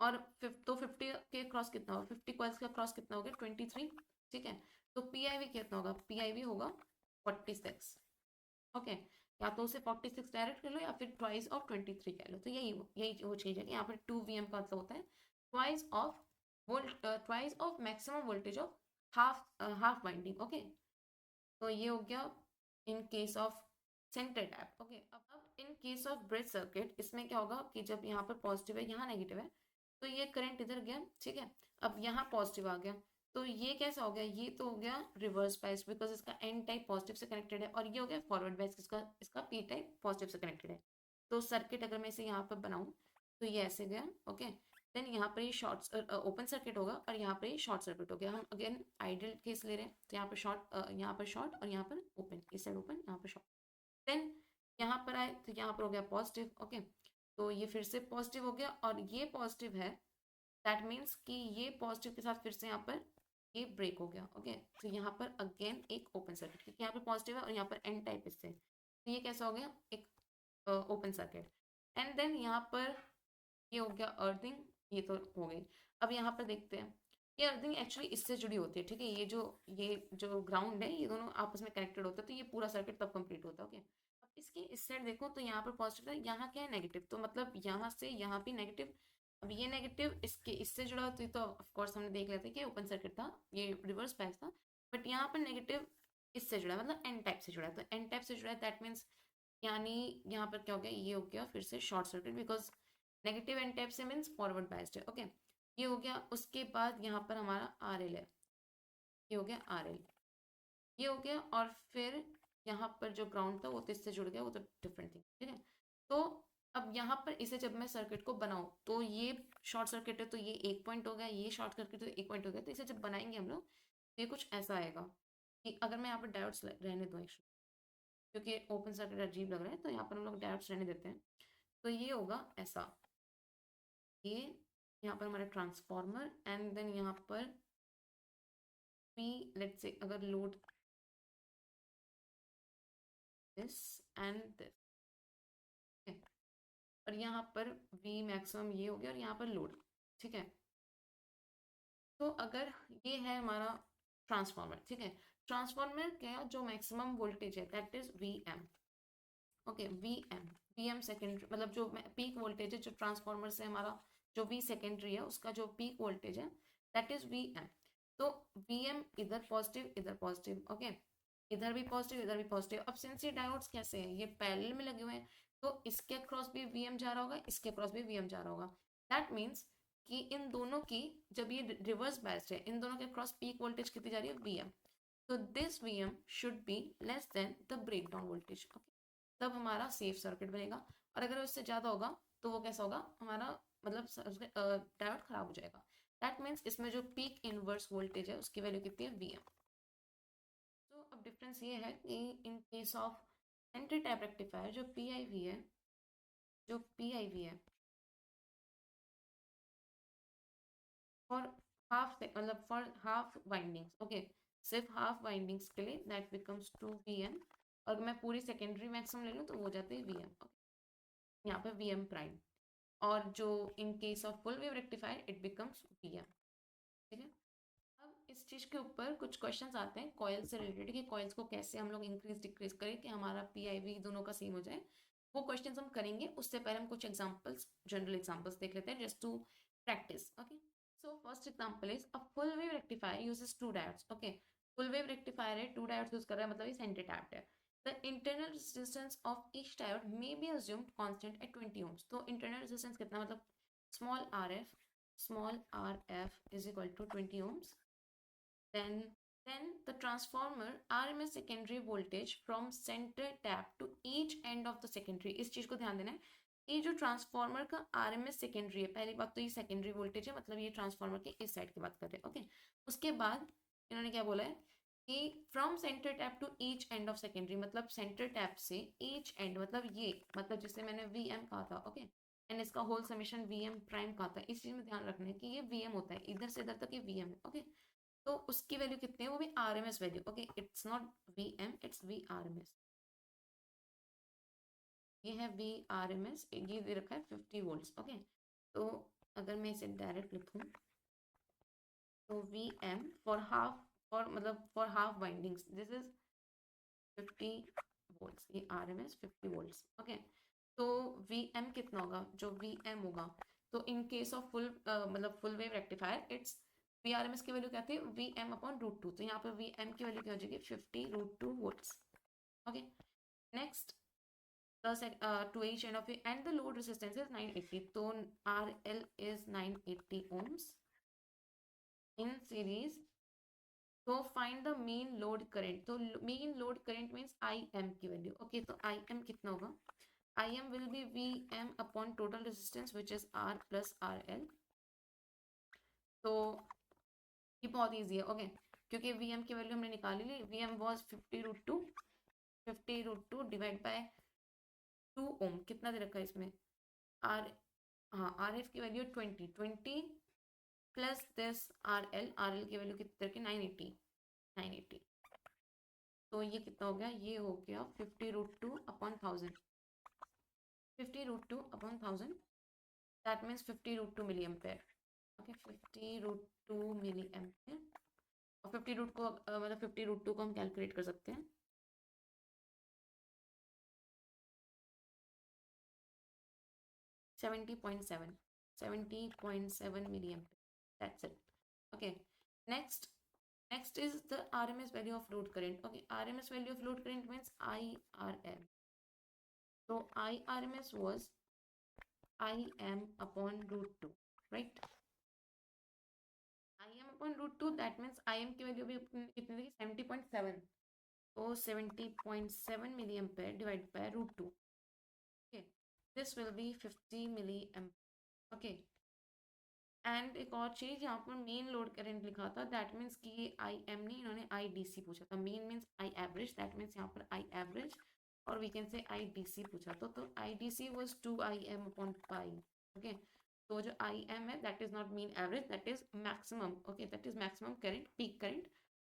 और तो 50 के क्रॉस कितना होगा, 50 कॉइल्स का क्रॉस कितना होगा 23, ठीक है। तो PIV कितना होगा, PIV होगा 46, ओके। या तो उसे 46 डायरेक्ट कर लो या फिर ट्वाइस ऑफ 23 कह लो। तो यही वो चीज़ है कि यहाँ पर 2Vm का मतलब होता है twice of twice of maximum voltage of half winding, okay. तो ये हो गया in case of centre tap, okay. अब in case of bridge circuit इसमें क्या होगा कि जब यहाँ पर पॉजिटिव है यहाँ नेगेटिव है, तो ये करंट इधर गया, ठीक है। अब यहाँ पॉजिटिव आ गया, तो ये कैसा हो गया, ये तो हो गया रिवर्स बायस बिकॉज इसका एन टाइप पॉजिटिव से कनेक्टेड है, और ये हो गया फॉरवर्ड बायस इसका पी टाइप पॉजिटिव से कनेक्टेड है। तो सर्किट अगर मैं इसे यहाँ पर बनाऊँ तो ये ऐसे गया, ओके। देन यहाँ पर ये शॉर्ट ओपन सर्किट होगा और यहाँ पर ये शॉर्ट सर्किट हो गया। हम अगेन आइडियल केस ले रहे हैं, तो यहाँ पर शॉर्ट और यहाँ पर ओपन, इस साइड ओपन यहाँ पर शॉर्ट। देन यहाँ पर आए तो यहाँ पर हो गया पॉजिटिव, ओके। तो ये फिर से पॉजिटिव हो गया और ये पॉजिटिव है, दैट मीन्स कि ये पॉजिटिव के साथ फिर से यहाँ पर ये ब्रेक हो गया, ओके। तो यहाँ पर अगेन एक ओपन सर्किट, क्योंकि यहाँ पर पॉजिटिव है और यहाँ पर एन टाइप इससे, तो ये कैसा हो गया, एक ओपन सर्किट। एंड देन यहाँ पर ये हो गया अर्थिंग, ये तो हो गई। अब यहाँ पर देखते हैं, ये अर्थिंग एक्चुअली इससे जुड़ी होती है, ठीक है। ये जो ग्राउंड है ये दोनों आपस में कनेक्टेड होता है, तो ये पूरा सर्किट तब कंप्लीट होता है, ओके। अब इसके इस साइड देखो तो यहाँ पर पॉजिटिव है, यहाँ क्या है नेगेटिव, तो मतलब यहाँ से यहाँ भी नेगेटिव। अब ये नेगेटिव इसके इससे जुड़ा हुआ, तो ऑफकोर्स हमने देख लेते कि ओपन सर्किट था, ये रिवर्स बायस था। बट यहाँ पर नेगेटिव इससे जुड़ा है, मतलब एन टाइप से जुड़ा है, तो एन टाइप से जुड़ा है दैट मीन्स यानी यहाँ पर क्या हो गया, ये हो गया फिर से short circuit, because negative N type से मीन्स फॉरवर्ड बायस्ड है, ओके। ये हो गया। उसके बाद यहाँ पर हमारा RL है, ये हो गया RL, ये हो गया। और फिर यहाँ पर जो ग्राउंड था वो तो इससे जुड़ गया, वो तो डिफरेंट थिंग, ठीक है। तो अब यहाँ पर इसे जब मैं सर्किट को बनाऊँ तो ये शॉर्ट सर्किट है तो ये एक पॉइंट हो गया, ये शॉर्ट सर्किट तो एक पॉइंट हो गया। तो इसे जब बनाएंगे हम लोग तो ये कुछ ऐसा आएगा कि अगर मैं यहाँ पर डायोड्स रहने दूँ एक्चुअली, क्योंकि ओपन सर्किट अजीब लग रहा है तो यहाँ पर हम लोग डायोड्स रहने देते हैं। तो ये होगा ऐसा, ये यहाँ पर हमारा ट्रांसफॉर्मर एंड देन यहाँ पर पी, लेट्स से अगर लोड दिस एंड दिस, और यहाँ पर वी मैक्सिमम ये हो गया और यहाँ पर लोड, ठीक है। तो अगर ये है हमारा ट्रांसफार्मर, ठीक है। ट्रांसफार्मर क्या, जो मैक्सिमम वोल्टेज है that is V M. Okay, V M secondary, मतलब जो पीक वोल्टेज है जो ट्रांसफार्मर से हमारा, जो वी सेकेंडरी है उसका जो पीक वोल्टेज है दैट इज वी एम। तो वी एम इधर पॉजिटिव इधर पॉजिटिव, ओके, इधर भी पॉजिटिव इधर भी पॉजिटिव। अब सिंस ये डायोड्स कैसे हैं, ये पैरेलल में लगे हुए हैं तो इसके अक्रॉस भी वी एम जा रहा होगा, इसके अक्रॉस भी वी एम जा रहा होगा। दैट मीन्स कि इन दोनों की, जब ये रिवर्स बैच है, इन दोनों के क्रॉस पीक वोल्टेज कितनी जा रही है, वी एम। तो this V M should be less than the break down voltage, okay. तब हमारा सेफ सर्किट बनेगा। और अगर उससे ज़्यादा होगा तो वो कैसा होगा हमारा, मतलब डायोड खराब हो जाएगा। दैट मीन्स इसमें जो पीक इनवर्स वोल्टेज है उसकी वैल्यू कितनी है, वी एम। तो अब डिफरेंस ये है कि in case of anti tap rectifier जो पी आई वी है, जो पी आई वी है फॉर हाफ से, मतलब फॉर हाफ वाइंडिंग्स, ओके, सिर्फ हाफ वाइंडिंग्स के लिए that becomes two V M. और मैं पूरी सेकेंडरी मैक्सिमम ले लूँ तो वो हो जाते हैं वी एम, यहाँ पे वी एम प्राइम। और जो in case of full wave rectifier it becomes V M, ठीक है। अब इस चीज़ के ऊपर कुछ क्वेश्चंस आते हैं कॉयल से रिलेटेड, कि कॉइल्स को कैसे हम लोग इंक्रीज डिक्रीज करें कि हमारा पी आई वी दोनों का सेम हो जाए। वो क्वेश्चंस हम करेंगे, उससे पहले हम कुछ एग्जांपल्स, जनरल एग्जांपल्स देख लेते हैं just to practise, okay. So first example is a full wave rectifier uses two diodes, okay. Full wave rectifier है, टू डायोड्स यूज कर रहा है, मतलब ये सेंटर टैप्ड है। The internal resistance of each diode may be assumed constant at 20 ohms. तो internal resistance कितना, मतलब small rf is equal to 20 ohms. Then, then the transformer RMS secondary voltage from center tap to each end of the secondary, इस चीज को ध्यान देना है। ये जो ट्रांसफार्मर का RMS सेकेंडरी है, पहली बात तो ये सेकेंडरी वोल्टेज है, मतलब ये ट्रांसफार्मर के इस साइड की बात कर रहे हैं, ओके। उसके बाद इन्होंने क्या बोला है कि from centre tap to each end of secondary, मतलब सेंटर टैप से ईच एंड, मतलब ये, मतलब जिससे मैंने वी एम कहा था, ओके, एंड इसका whole summation V M prime कहा था। इस चीज में ध्यान रखना है कि ये वी एम होता है, इधर से इधर तक ये वी एम है, ओके। तो उसकी वैल्यू कितनी है, वो भी R M S value, okay, it's not V M, it's V R M S. ये है वी आर एम एस, ये दे रखा है 50 वोल्ट्स, ओके। तो अगर मैं इसे डायरेक्ट लिखूं तो V M for half, for मतलब for half windings this is 50 volts, ये R M S 50 volts, okay. तो वी एम कितना होगा, जो वी एम होगा, तो इन केस ऑफ फुल, मतलब full wave rectifier, it's V R M S की वैल्यू क्या थी, V M upon root two. तो यहाँ पर वी एम की वैल्यू क्या हो जाएगी, 50 √2 volts, okay. Next, to each end of it, and the load resistance is 980, so RL is 980 ohms in series. तो find the mean load current, तो mean load current means I M की value, okay. तो I M कितना होगा, I M will be V M upon total resistance which is R plus R L. तो ये बहुत easy है, okay, क्योंकि वी एम की वैल्यू हमने निकाली ली, V M was 50 √2, 50 √2 divide by 2 ohm, कितना दे रखा है इसमें, आर, हाँ, आर एफ की value 20 plus this R L की वैल्यू कितने की 980। तो ये कितना हो गया, ये हो गया 50 √2 upon 1000, 50 √2 upon 1000, that means 50 √2 milli ampere, okay, 50 √2 milli ampere. और 50 रूट को मतलब 50 √2 को हम कैलकुलेट कर सकते हैं, 70.7, 70.7 milli ampere, that's it, okay. Next, next is the RMS value of load current, okay, RMS value of load current means IRM. So IRMS was IM upon √2, right? IM upon √2, that means IM की value भी कितनी थी, 70.7, तो 70.7 milli ampere divide by √2. Okay, this will be 50 milli ampere. Okay, and एक और चीज़, यहाँ पर main load current लिखा था, दैट मीन्स कि ये आई एम नहीं, इन्होंने आई डी सी पूछा था. Mean means I average, that means यहाँ पर आई एवरेज, और we can say I D C पूछा था. तो I D C was 2 IM/π. Okay, तो जो आई एम है that is not mean average, that is maximum. Okay, that is maximum current, peak current.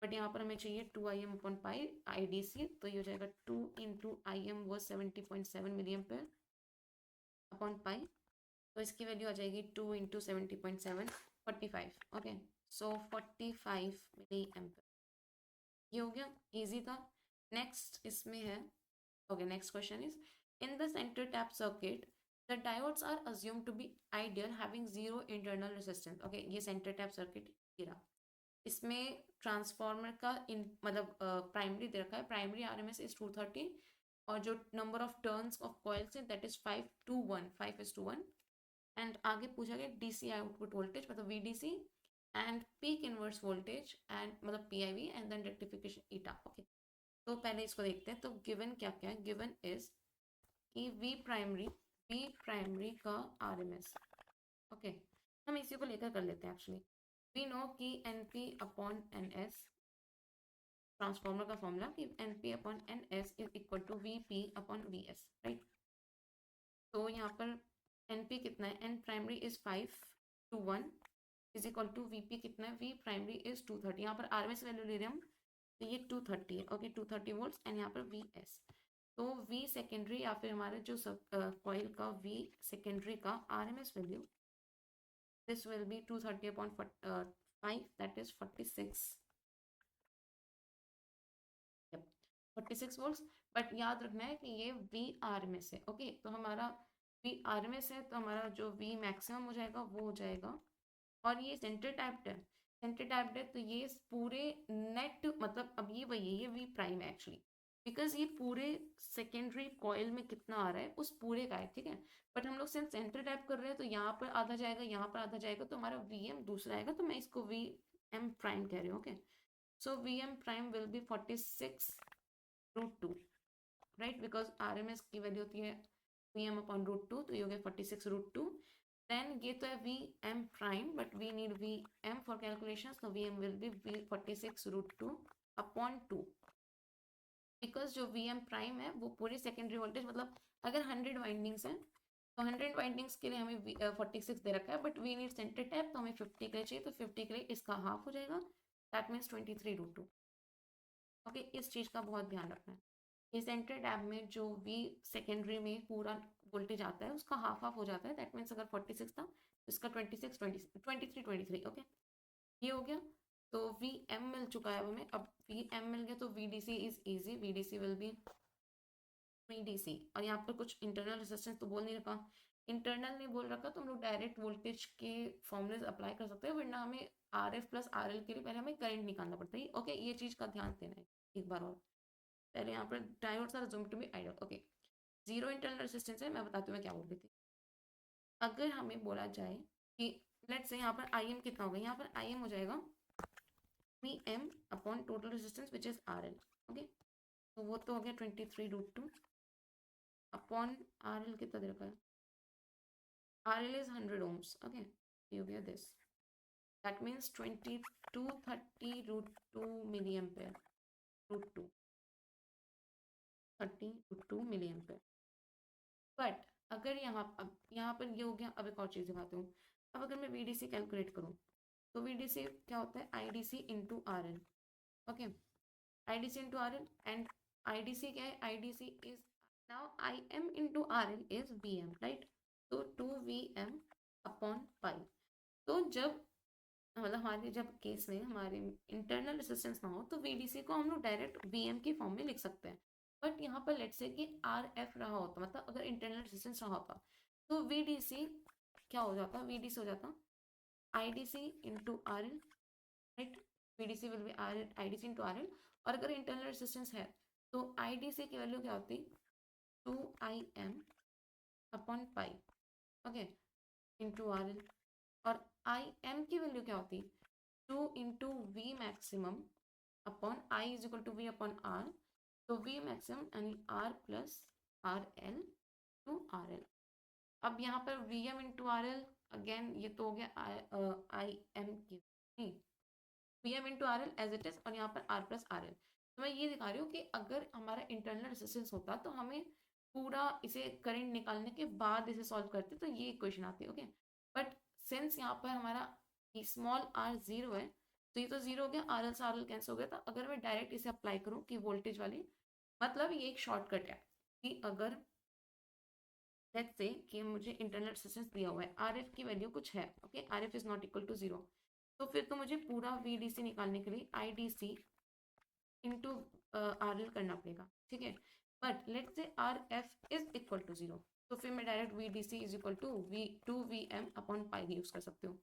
But यहाँ पर हमें चाहिए 2 IM/π आई डी सी. तो ये हो जाएगा 2 into I M was 70.7 milli ampere upon pi. तो इसकी वैल्यू आ जाएगी 2 into 70.7, 45. Okay, so 45 milli ampere. ये हो गया, इजी था. नेक्स्ट इसमें है, okay, next question is in the centre tap circuit the diodes are assume to be ideal having zero internal resistance. Okay, ये सेंटर टैप सर्किट गिरा. इसमें transformer का मतलब प्राइमरी दे रखा है, प्राइमरी आरएमएस इज 230, और जो number of turns of coils है दैट इज 5:1, 5:1. एंड आगे पूछा गया डीसी आउटपुट वोल्टेज मतलब VDC, and peak inverse voltage and मतलब PIV, and then rectification eta. Okay, तो पहले इसको देखते हैं. तो गिवन क्या क्या है, गिवन इज कि वी प्राइमरी का आरएमएस. ओके, हम इसी को लेकर कर लेते हैं. एक्चुअली वी नो कि N P upon N S, transformer का फॉर्मूला कि N P upon N S is equal to V P upon V S, right. तो यहाँ पर एन पी कितना है, N primary is 5:1 is equal to V P कितना है, we primary is 230. यहाँ पर आर एम एस वैल्यू ले रहे हैं हम, तो ये 230 है. Okay, 230 volts. एंड यहाँ पर वी एस, तो वी सेकेंडरी या फिर हमारे जो सब कॉइल का वी सेकेंडरी का R M S value, this will be 230 upon 5, that is 46. 46 volts. But याद रखना है कि ये वी आर एम एस है. ओके, तो हमारा वी आर एम एस है, तो हमारा जो वी मैक्सिमम हो जाएगा वो हो जाएगा. और ये सेंटर टैप्ड है, सेंटर टैप्ड है, तो ये पूरे नेट मतलब अब ये वही है, ये वी प्राइम है एक्चुअली, बिकॉज ये पूरे सेकेंडरी कॉइल में कितना आ रहा है उस पूरे का है. ठीक है, बट हम लोग सिर्फ सेंटर टैप कर रहे हैं, तो यहाँ पर आधा जाएगा, यहाँ पर आधा जाएगा, तो हमारा वी एम दूसरा आएगा, तो मैं इसको वी एम प्राइम कह रही हूँ. Okay, so V M prime will be 46√2, right, because R M S की वैल्यू होती है वी एम अपॉन √2, तो ये हो गया 46√2. देन ये तो है V M prime, but we need V M for calculation, तो V M will be 46√2 upon 2, because जो वी एम प्राइम है वो पूरी सेकेंडरी वोल्टेज, मतलब अगर 100 वाइंडिंग्स हैं तो 100 वाइंडिंग्स के लिए हमें 46 दे रखा है, but we need centre tap, तो हमें 50 के लिए चाहिए, तो 50 के लिए इसका हाफ हो जाएगा, दैट मीन्स 23√2. ओके, इस चीज़ का बहुत ध्यान रखना है. ये सेंटर टैब में जो वी सेकेंडरी में पूरा वोल्टेज आता है उसका हाफ हाफ हो जाता है, दैट मीन्स अगर 46 था तो इसका 26, 23. ओके, ये हो गया. तो वी एम मिल चुका है हमें. अब वी एम मिल गया तो V D C is easy, V D C will be V D C. और यहाँ पर कुछ इंटरनल रेजिस्टेंस तो बोल नहीं रखा, इंटरनल नहीं बोल रखा, तो हम लोग डायरेक्ट वोल्टेज के फॉर्मूलेज अप्लाई कर सकते हैं, वरना हमें are F plus R L के लिए पहले हमें करंट निकालना पड़ता है. ओके, ये चीज़ का ध्यान देना है एक बार और. पहले यहाँ पर diodes are assumed to be ideal. Okay, zero internal resistance है, मैं बताती हूँ मैं क्या बोल रही थी. अगर हमें बोला जाए कि लेट्स से यहाँ पर आई एम कितना होगा, यहाँ पर आई एम हो जाएगा V M upon total resistance which is R L. Okay, तो वो तो हो गया 23√2 अपॉन आर एल कितना दे रखा है, R L is 100 ohms. Okay, ये हो गया this, that means 2230√2 milliampere, √2 30√2 milliampere. But अगर यहाँ पर ये हो गया. अब एक और चीज़ दिखाती हूँ. अब अगर मैं वीडीसी कैलकुलेट करूँ, तो वीडीसी क्या होता है, IDC into R L. Okay, IDC into R L, and IDC क्या है, IDC is now I M into R L is V M, right. तो 2 VM अपॉन पाई. तो जब मतलब हमारे जब केस में हमारे इंटरनल रेजिस्टेंस ना हो, तो वीडीसी को हम लोग डायरेक्ट वीएम के फॉर्म में लिख सकते हैं. बट यहाँ पर लेट्स से कि आर एफ रहा होता, मतलब अगर इंटरनल रेजिस्टेंस रहा होता, तो वीडीसी क्या हो जाता, वीडीसी हो जाता IDC into R L, right. VDC will be R L IDC into R L. और अगर इंटरनल रेजिस्टेंस है तो आईडीसी की वैल्यू क्या होती, 2 IM upon pi. Okay, into R L. और आई एम की वैल्यू क्या होती, 2 into V maximum upon I is equal to V upon R. तो वी मैक्सिमम यानी R plus R L to R L. अब यहाँ पर V M into R L, again ये तो हो गया आई एम क्यू, नहीं, V M into R L as it is, और यहाँ पर आर प्लस आर एल। तो मैं ये दिखा रही हूँ कि अगर हमारा इंटरनल रेजिस्टेंस होता तो हमें पूरा इसे करंट निकालने के बाद इसे सॉल्व करते तो ये इक्वेशन आती, ओके। बट सिंस यहाँ पर हमारा स्मॉल आर जीरो है, तो ये तो जीरो हो गया, आर एल से आर एल कैंसिल हो गया। था अगर मैं डायरेक्ट इसे अप्लाई करूँ कि वोल्टेज वाली, मतलब ये एक शॉर्टकट है कि अगर लेट्स से कि मुझे इंटरनल रेजिस्टेंस दिया हुआ है, आर एफ की वैल्यू कुछ है, okay, R F is not equal to zero, तो फिर तो मुझे पूरा वी डी सी निकालने के लिए I D C into R L करना पड़ेगा, ठीक है। But let's say R F is equal to zero, तो फिर मैं direct V D C is equal to V two V M upon pi use कर सकते हो,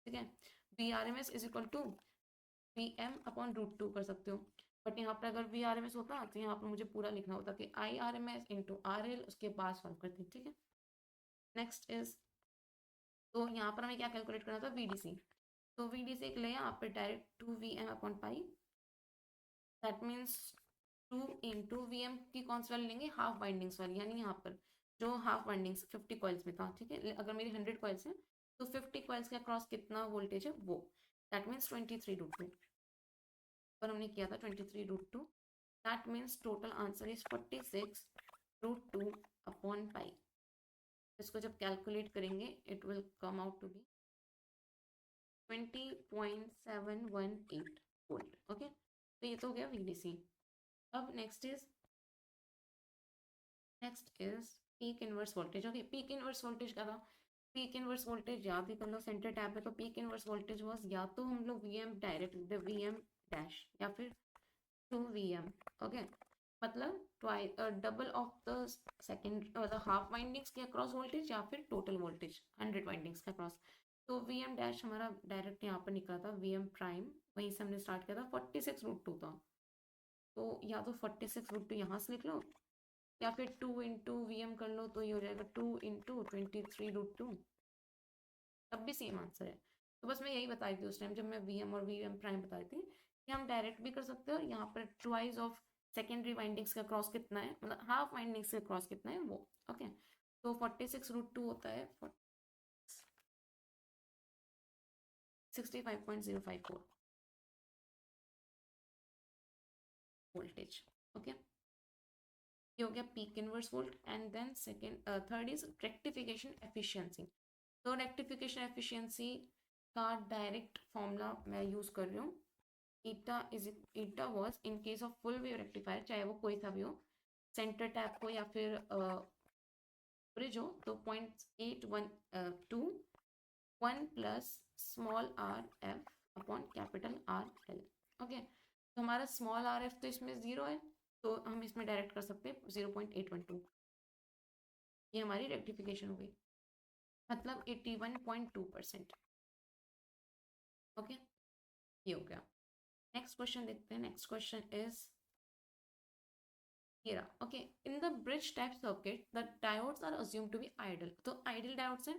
ठीक है। V R M S is equal to V M upon root two कर सकते हो। बट यहाँ पर अगर वी आर एम एस होता तो यहाँ पर मुझे पूरा लिखना होता कि I R M S into R L, उसके बाद सॉल्व करती, ठीक है। नेक्स्ट इज, तो यहाँ पर हमें क्या कैलकुलेट करना था, वीडीसी। तो वीडीसी के लिए यहाँ पर direct two V M upon pi, that means two into V M की कौन सी वाली लेंगे, हाफ बाइंडिंग्स वाली, यानी यहाँ पर जो हाफ बाइंडिंग्स 50 कॉइल्स में था, ठीक है। अगर मेरी 100 कॉइल्स हैं तो 50 कॉइल्स के अक्रॉस कितना वोल्टेज है वो, दैट मीन्स 23√2, पर हमने किया था 23√2, that means total answer is 46√2 upon pi. इसको जब कैलकुलेट करेंगे it will come out to be 20.718 volt, okay. तो ये तो हो गया वीडीसी। अब next is peak inverse voltage, okay. Peak inverse voltage क्या था, पीक इनवर्स वोल्टेज याद ही कर लो, सेंटर टैप है, तो पीक इनवर्स वोल्टेज वाज या तो हम लोग V M direct V M dash या फिर टू वी एम, ओके। मतलब डबल ऑफ द सेकेंड, मतलब हाफ वाइंडिंग्स के अक्रॉस वोल्टेज या फिर टोटल वोल्टेज 100 वाइंडिंग्स के अक्रॉस। तो वी एम डैश हमारा डायरेक्ट यहाँ पर निकला था, वी एम प्राइम वहीं से हमने स्टार्ट किया था, 46√2 था। तो या तो 46√2 यहाँ से लिख लो, या फिर 2 इंटू वी एम कर लो, तो ये हो जाएगा 2 इंटू 23√2, तब भी सेम आंसर है। तो बस मैं यही बता रही थी उस टाइम जब मैं वी एम और वी एम प्राइम बता रही थी कि हम डायरेक्ट भी कर सकते हैं, और यहाँ पर ट्वाइस ऑफ सेकेंडरी वाइंडिंग्स का क्रॉस कितना है, मतलब हाफ वाइंडिंग्स का क्रॉस कितना है वो, ओके। तो 46√2 होता है 65.054 वोल्टेज, ओके। ये हो गया peak inverse volt. And then second third is rectification efficiency. तो रेक्टिफिकेशन एफिशिएंसी का डायरेक्ट फॉर्मूला मैं यूज कर रही हूँ, eta was in case of full wave rectifier, चाहे वो कोई सा भी हो, सेंटर टैप हो या फिर ब्रिज हो, तो 0.812 1 plus small R F upon capital R L, okay. तो हमारा स्मॉल आर एफ तो इसमें जीरो है, तो हम इसमें डायरेक्ट कर सकते हैं 0.812, ये हमारी रेक्टिफिकेशन हो गई, मतलब 81.2%, ओके। ये हो गया। नेक्स्ट क्वेश्चन देखते हैं। नेक्स्ट क्वेश्चन इज ये रहा, okay. In the bridge type circuit the diodes are assume to be ideal. तो आइडल डायोड्स हैं,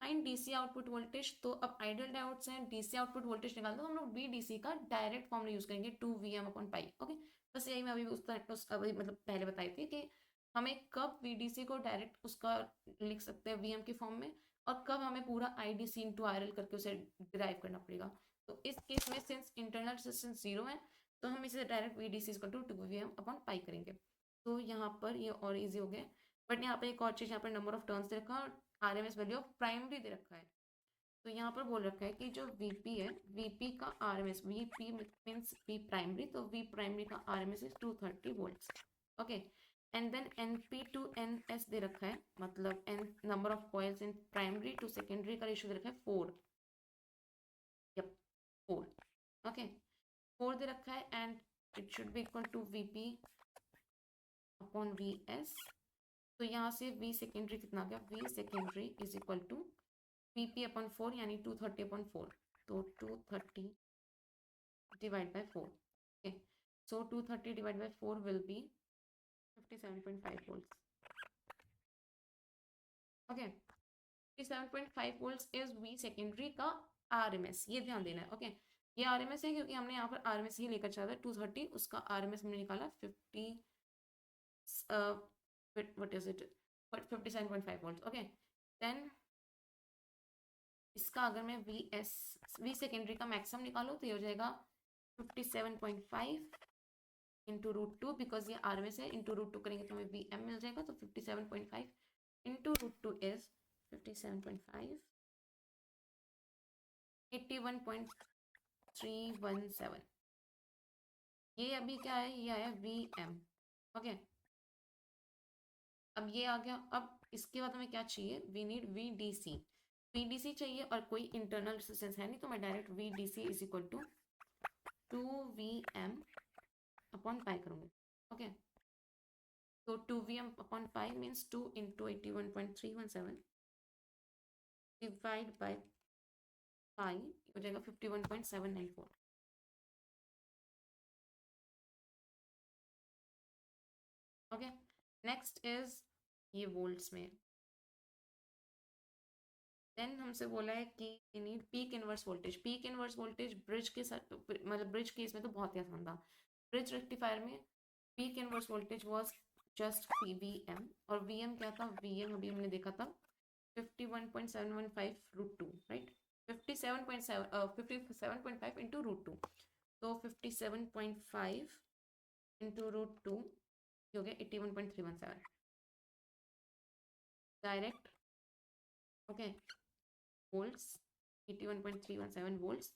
फाइंड डीसी आउटपुट वोल्टेज। तो अब आइडल डायोड्स हैं, डीसी आउटपुट वोल्टेज निकालते, तो हम लोग वीडीसी का डायरेक्ट फॉर्मूला यूज करेंगे, 2 V M upon pi, okay. बस यही मैं अभी अभी मतलब पहले बताई थी कि हमें कब वीडीसी को डायरेक्ट उसका लिख सकते हैं वीएम की फॉर्म में, और कब हमें पूरा आईडीसी इंटू आर एल करके उसे डिराइव करना पड़ेगा। तो इस केस में सिंस इंटरनल रेजिस्टेंस जीरो है, तो हम इसे direct VDC equal to 2 V M upon pi करेंगे। तो यहाँ पर ये और इजी हो गया। बट यहाँ पर एक और चीज़, यहाँ पर नंबर ऑफ टर्न्स दे रखा है और R M S value of primary दे रखा है। तो यहाँ पर बोल रखा है कि जो वीपी है, वीपी का R M S, VP means V primary, तो वी प्राइमरी का R M S is 230 volts, okay. And then N P to N S दे रखा है, मतलब N number of coils in primary to secondary का ratio दे रखा है 4, यप 4, ओके। 4 दे रखा है and it should be equal to VP upon V S. तो यहाँ से वी सेकेंडरी कितना आ गया, V secondary is equal to VP upon 4 यानी 230 अपॉन 4, तो 230 divide by 4, okay. So 230 divide by 4 will be 57.5 volts, okay. 57.5 volts is V secondary का RMS, ये ध्यान देना है, ओके। ये आरएमएस है क्योंकि हमने यहाँ पर आरएमएस ही लेकर चला था 230, उसका आरएमएस हमने निकाला 50 what is it, 57.5 volts. Okay, then इसका अगर मैं वी सेकेंडरी का मैक्सिमम निकालूँ तो ये हो जाएगा 57.5 इंटू रूट टू, बिकॉज ये आर में से इंटू रूट टू करेंगे तो हमें वी एम मिल जाएगा, तो 57.5 इंटू रूट टू इज 57.5 81.317। ये अभी क्या है, ये आया वी एम। ओके, अब ये आ गया। अब इसके बाद हमें क्या चाहिए, we need V D C. V D C चाहिए और कोई इंटरनल रेजिस्टेंस है नहीं, तो मैं direct V D C is equal to 2 VM upon pi करूँगी। ओके, तो 2 VM upon pi means 2 into 81.317 divide by pi हो जाएगा 51.794। ओके, नेक्स्ट इज ये वोल्ट्स में। देन हमसे बोला है कि we need peak inverse voltage. Peak inverse voltage bridge के साथ, मतलब ब्रिज केस में तो बहुत ही आसान था। ब्रिज रेक्टिफायर में peak inverse voltage was just VM, और वीएम क्या था, वीएम अभी हमने देखा था 51.715 root two, right. 57.5 into root two, तो 57.5 इंटू रूट टू हो गया 81.317 direct. Okay, volts, 81.317 volts.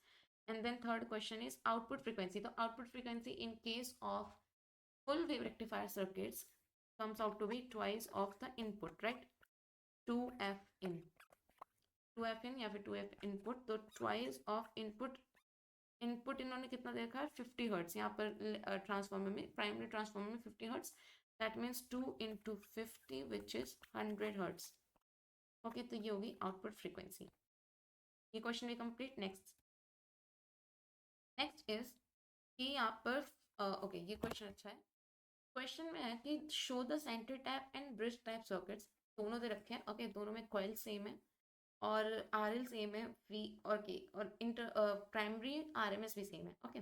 And then third question is output frequency. So output frequency in case of full wave rectifier circuits comes out to be twice of the input, right? 2f in, 2f in या फिर 2f input, तो twice of input। Input इन्होंने कितना देखा है, 50 hertz. यहाँ पर transformer में, प्राइमरी ट्रांसफॉर्मर में 50 hertz, that means 2 into 50 which is 100 hertz. Okay, तो ये होगी आउटपुट फ्रीक्वेंसी। ये क्वेश्चन भी कंप्लीट। नेक्स्ट इज कि यहाँ पर ओके, ये क्वेश्चन अच्छा है। क्वेश्चन में है कि show the centre tap and bridge tap circuits, दोनों दे रखे हैं। ओके, दोनों में कॉइल सेम है और आरएल सेम है, वी और के, और इंटर प्राइमरी आरएमएस भी सेम है। ओके,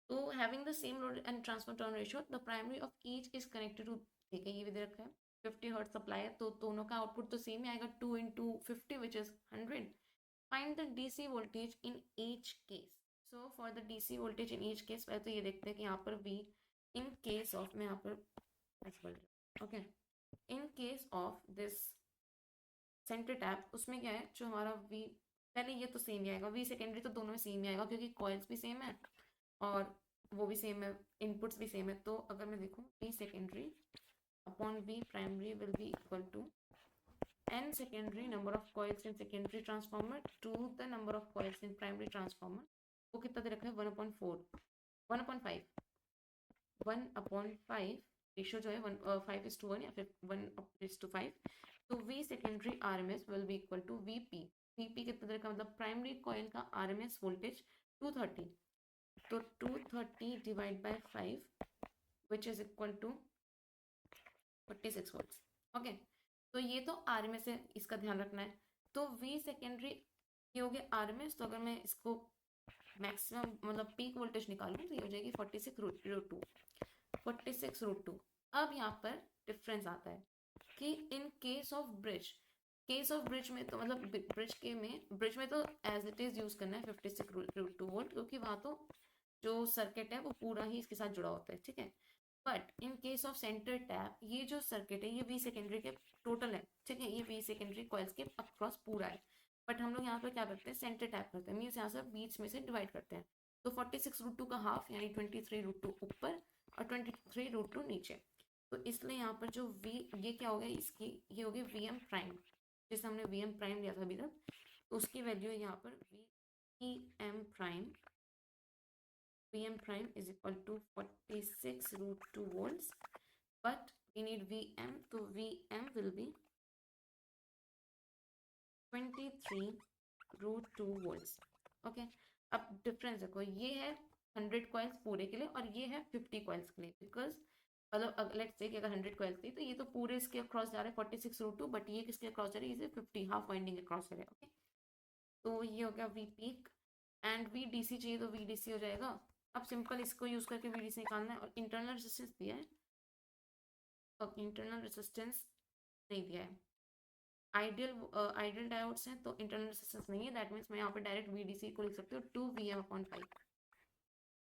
तो having the same load and transfer turn ratio, the primary of each is connected to, ठीक है, ये भी दे रखा है 50 हर्ट्ज सप्लाई है, तो दोनों का आउटपुट तो सेम ही आएगा, 2 into 50 which is 100। Find the DC voltage in each case. So for the DC voltage in each case, पहले तो ये देखते हैं कि यहाँ पर वी इन केस ऑफ, मैं यहाँ पर okay, in case of this centre tap, उसमें क्या है, जो हमारा वी, पहले ये तो सेम ही आएगा, वी सेकेंडरी तो दोनों में सेम ही आएगा क्योंकि कॉइल्स भी सेम है और वो भी सेम है, इनपुट्स भी सेम है। तो अगर मैं देखूँ, V secondary upon V primary will be equal to n secondary number of coils in secondary transformer to the number of coils in primary transformer। वो कितना दे रखा है, 1/4, 1/5, 1/5 रेशियो जो है 5:1 या फिर 1:5। तो V secondary RMS will be equal to VP। VP कितना दे रखा है, मतलब प्राइमरी कॉइल का RMS वोल्टेज 230, तो 230 divide by 5 which is equal to 46 volts. Okay, तो ये तो आरएमएस है, इसका ध्यान रखना है। तो वी सेकेंडरी ये हो गया आरएमएस, तो अगर मैं इसको मैक्सिमम मतलब पीक वोल्टेज निकालूं तो ये हो जाएगी 46√2। अब यहाँ पर डिफरेंस आता है कि इन केस ऑफ ब्रिज में तो मतलब ब्रिज में तो एज इट इज यूज करना है 56√2 वोल्ट, क्योंकि वहां तो जो सर्किट है वो पूरा ही इसके साथ जुड़ा होता है, ठीक है। But in case of centre tap, ये जो सर्किट है ये वी सेकेंडरी के टोटल है, ठीक है, ये वी सेकेंडरी कॉइल्स के अक्रॉस पूरा है। बट हम लोग यहाँ पर क्या करते हैं, सेंटर टैप करते हैं, मीन्स यहाँ से बीच में से डिवाइड करते हैं। तो 46√2 का हाफ यानी 23√2 ऊपर और 23√2 नीचे। तो इसलिए यहाँ पर जो वी, ये क्या हो गया, इसकी ये हो गई वी एम प्राइम, जैसे हमने वी एम प्राइम लिया था अभी तक, तो उसकी वैल्यू है यहाँ पर V M prime, Vm prime is equal to 46√2 volts, but we need Vm, so Vm will be 23√2 volts। Okay, अब डिफरेंस देखो, ये है 100 कॉइल्स पूरे के लिए और ये है 50 कॉइल्स के लिए, बिकॉज मतलब लेट्स से कि अगर 100 कॉइल्स थी तो ये तो पूरे इसके अक्रॉस जा रहा है 46√2, बट ये किसके अक्रॉस जा रहा है, ये 50 हाफ वाइंडिंग अक्रॉस जा रहा है। ओके, तो ये हो गया V peak, and V DC चाहिए तो वी डीसी हो जाएगा। अब सिंपल इसको यूज करके वीडीसी निकालना है और इंटरनल रेजिस्टेंस दिया है ओके, इंटरनल रेजिस्टेंस नहीं दिया है। आइडियल डायोड्स हैं तो इंटरनल रेजिस्टेंस नहीं है, दैट मीन्स मैं यहाँ पर डायरेक्ट VDC को लिख सकती हूँ 2 Vm/pi,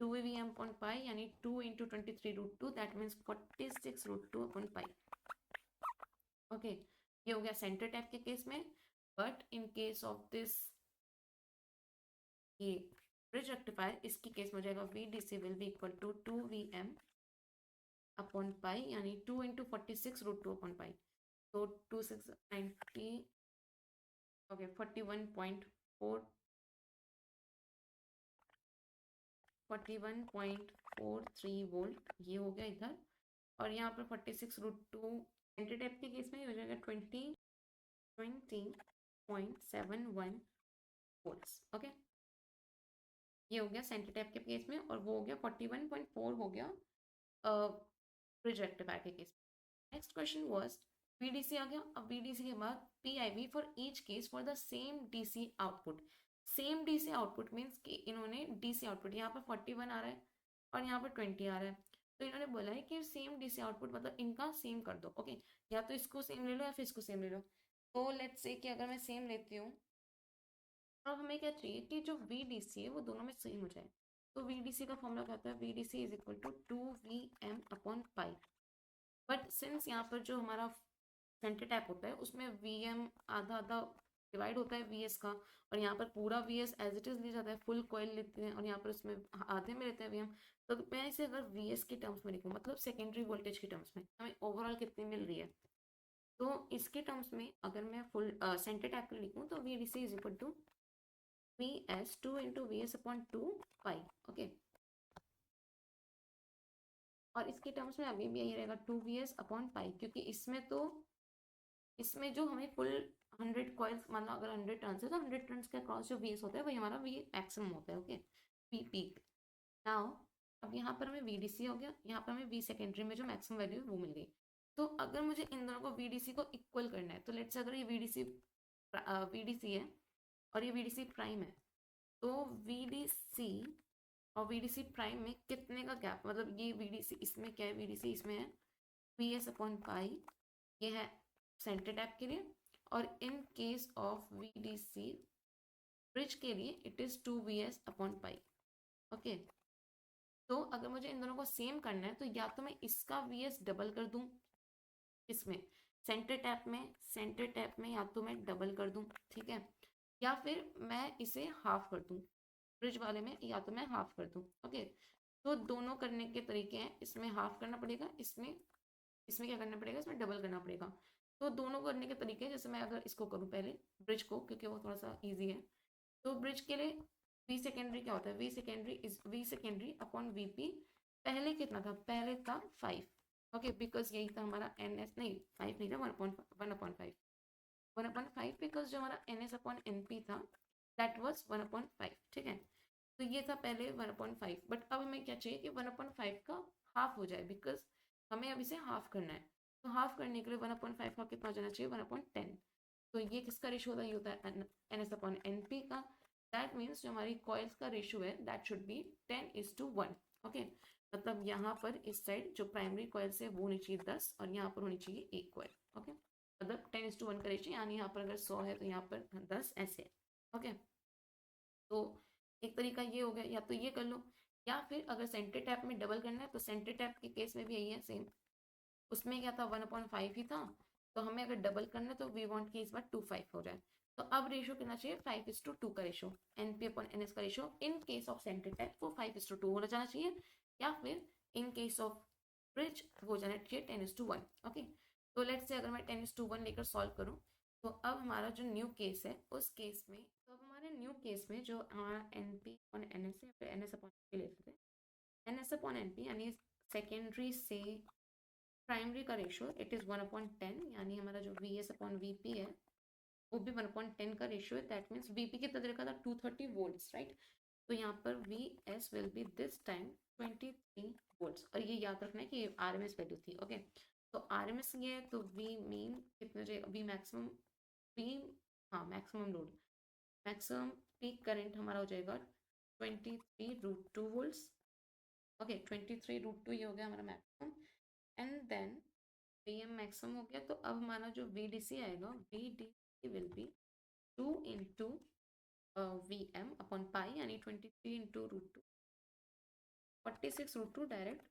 2 Vm/pi यानी 2 × 23√2, दैट मीन्स 46√2/pi। ओके, ये हो गया सेंटर टैप के केस में। But in case of this ये ब्रिज रेक्टिफायर, इसकी केस में हो जाएगा VDC will be equal to 2 Vm/pi यानी 2 × 46√2/pi, तो 2690, ओके 41.43 वोल्ट ये हो गया इधर। और यहाँ पर 46√2 सेंटर टैप के केस में हो जाएगा 20.71 वोल्ट्स। ओके, ये हो गया सेंटर टैप के केस में, और वो हो गया 41.4 हो गया ब्रिज रेक्टिफायर के केस में। नेक्स्ट क्वेश्चन वाज VDC आ गया। अब VDC के बाद PIV for each case for the same DC output. Same DC output means कि इन्होंने DC आउटपुट यहाँ पर 41 आ रहा है और यहाँ पर 20 आ रहा है, तो इन्होंने बोला है कि सेम DC आउटपुट मतलब इनका सेम कर दो। ओके, या तो इसको सेम ले लो या फिर इसको सेम ले लो। तो लेट्स से कि अगर मैं सेम लेती हूँ, अब हमें क्या चाहिए कि जो VDC है वो दोनों में सेम हो जाए। तो VDC का फॉर्मूला क्या होता है, VDC is equal to 2Vm/pi। But since यहाँ पर जो हमारा सेंटर टैप होता है उसमें Vm आधा आधा डिवाइड होता है VS का, और यहाँ पर पूरा VS एज इट इज लिया जाता है, फुल कॉइल लेते हैं और यहाँ पर उसमें आधे में रहता है VM। तो मैं इसे अगर VS के टर्म्स में लिखूँ, मतलब सेकेंडरी वोल्टेज के टर्म्स में, हमें ओवरऑल कितनी मिल रही है, तो इसके टर्म्स में अगर मैं फुल सेंटर टैप के लिए लिखूँ तो VDC is equal to VS 2 × VS/2 pi. Okay, और इसके टर्म्स में अभी भी यही रहेगा 2VS/पाई, क्योंकि इसमें जो हमें फुल 100 कॉइल्स, मतलब अगर 100 टर्न्स है तो 100 टर्न्स के अक्रॉस जो VS होता है वही हमारा V मैक्सिमम होता है। Okay, V peak. नाउ अब यहाँ पर हमें VDC हो गया, यहाँ पर हमें V सेकेंडरी में जो मैक्सिमम वैल्यू है वो मिल गई। तो अगर मुझे इन दोनों को VDC को इक्वल करना है, तो लेट्स से अगर ये VDC है और ये VDC प्राइम है, तो VDC और VDC प्राइम में कितने का गैप, मतलब ये VDC इसमें क्या है, VDC इसमें है VS/पाई, ये है सेंटर टैप के लिए, और इन केस ऑफ VDC ब्रिज के लिए इट इज 2VS/पाई। ओके, तो अगर मुझे इन दोनों को सेम करना है तो या तो मैं इसका VS डबल कर दूं, इसमें सेंटर टैप में या तो मैं डबल कर दूं, ठीक है, या फिर मैं इसे हाफ कर दूं ब्रिज वाले में, या तो मैं हाफ कर दूं। ओके, तो दोनों करने के तरीके हैं, इसमें हाफ करना पड़ेगा, इसमें इसमें क्या करना पड़ेगा, इसमें डबल करना पड़ेगा। तो दोनों करने के तरीके, जैसे मैं अगर इसको करूँ पहले ब्रिज को, क्योंकि वो थोड़ा सा ईजी है, तो ब्रिज के लिए वी सेकेंडरी क्या होता है, वी सेकेंडरी अपॉन VP। पहले कितना था, पहले था 5। ओके, बिकॉज यही था हमारा NS, नहीं 5 नहीं था, 1/5, 1/5, बिकॉज जो हमारा NS/NP था दैट वॉज 1/5, ठीक है। तो ये था पहले 1/5, बट अब हमें क्या चाहिए कि 1/5 का हाफ हो जाए, बिकॉज हमें अब इसे हाफ करना है। तो हाफ करने के लिए 1/5 का कितना हो जाना चाहिए, 1/10। तो ये किसका रेशियो होता है, ये होता है NS/NP का। दैट मीन्स जो हमारी कॉइल्स का रेशियो है दैट शुड बी 10:1। ओके, मतलब यहाँ पर इस साइड जो प्राइमरी कॉइल्स है वो होनी चाहिए 10 और यहाँ पर होनी चाहिए एक कॉइल। ओके, मतलब 10:1 का रेशियो, यानी यहाँ पर अगर 100 है तो यहाँ पर 10 ऐसे। ओके, तो एक तरीका ये हो गया, या तो ये कर लो, या फिर अगर सेंटर टैप में डबल करना है तो सेंटर टैप के केस में भी यही है सेम। उसमें क्या था, 1/5 ही था, तो हमें अगर डबल करना है तो वी वांट कि इस बार 2/5 हो जाए। तो अब रेशियो कितना चाहिए, 5:2 का रेशियो, NP/NS का ratio in case of centre tap वो 5:2 हो जाना चाहिए, या फिर इन केस ऑफ ब्रिज हो जाना चाहिए 10:1। ओके, तो लेट्स से अगर मैं 10:1 लेकर सॉल्व करूँ, तो अब हमारा जो न्यू केस है उस केस में, तो अब हमारे न्यू केस में जो हमारा NP/NS है, या फिर NS/NP ले लेते हैं, NS/NP यानी सेकेंडरी से प्राइमरी का रेशियो इट इज़ 1/10, यानी हमारा जो VS/VP है वो भी 1/10 का रेशियो है। दैट मीन्स VP कितना दे रखा था, 230 वोल्ट्स, राइट। तो यहाँ पर VS will be this time 23 volts, और ये याद रखना है कि RMS वैल्यू थी। ओके, तो RMS ये है, तो V मीन कितने रहेगा, V मैक्सिमम, V, हाँ maximum load, maximum peak current हमारा हो जाएगा 23√2 वोल्ट्स। ओके, 23√2 ये हो गया हमारा maximum. And then V M maximum हो गया, तो अब हमारा जो वी डी सी आएगा, V D C will be 2 into V M upon pi, यानी 23 into root two, 46 root two direct,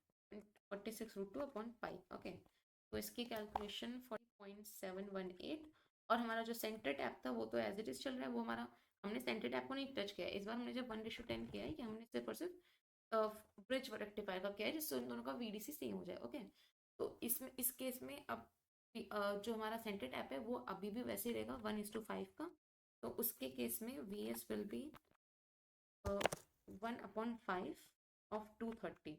46 root two upon pi. Okay, तो इसकी कैलकुलेशन 40.718। और हमारा जो सेंटर टैप था वो तो एज इट इज चल रहा है, वो हमारा, हमने सेंटर टैप को नहीं टच किया है इस बार। हमने जब 1:10 किया है कि हमने सिर्फ और सिर्फ ब्रिज रेक्टिफायर का किया है, जिससे उन दोनों का वीडीसी सेम हो जाए। ओके, तो इसमें, इस केस में अब जो हमारा सेंटर टैप है वो अभी भी वैसे ही रहेगा 1:5 का। तो उसके केस में V S will be 1/5 of 230,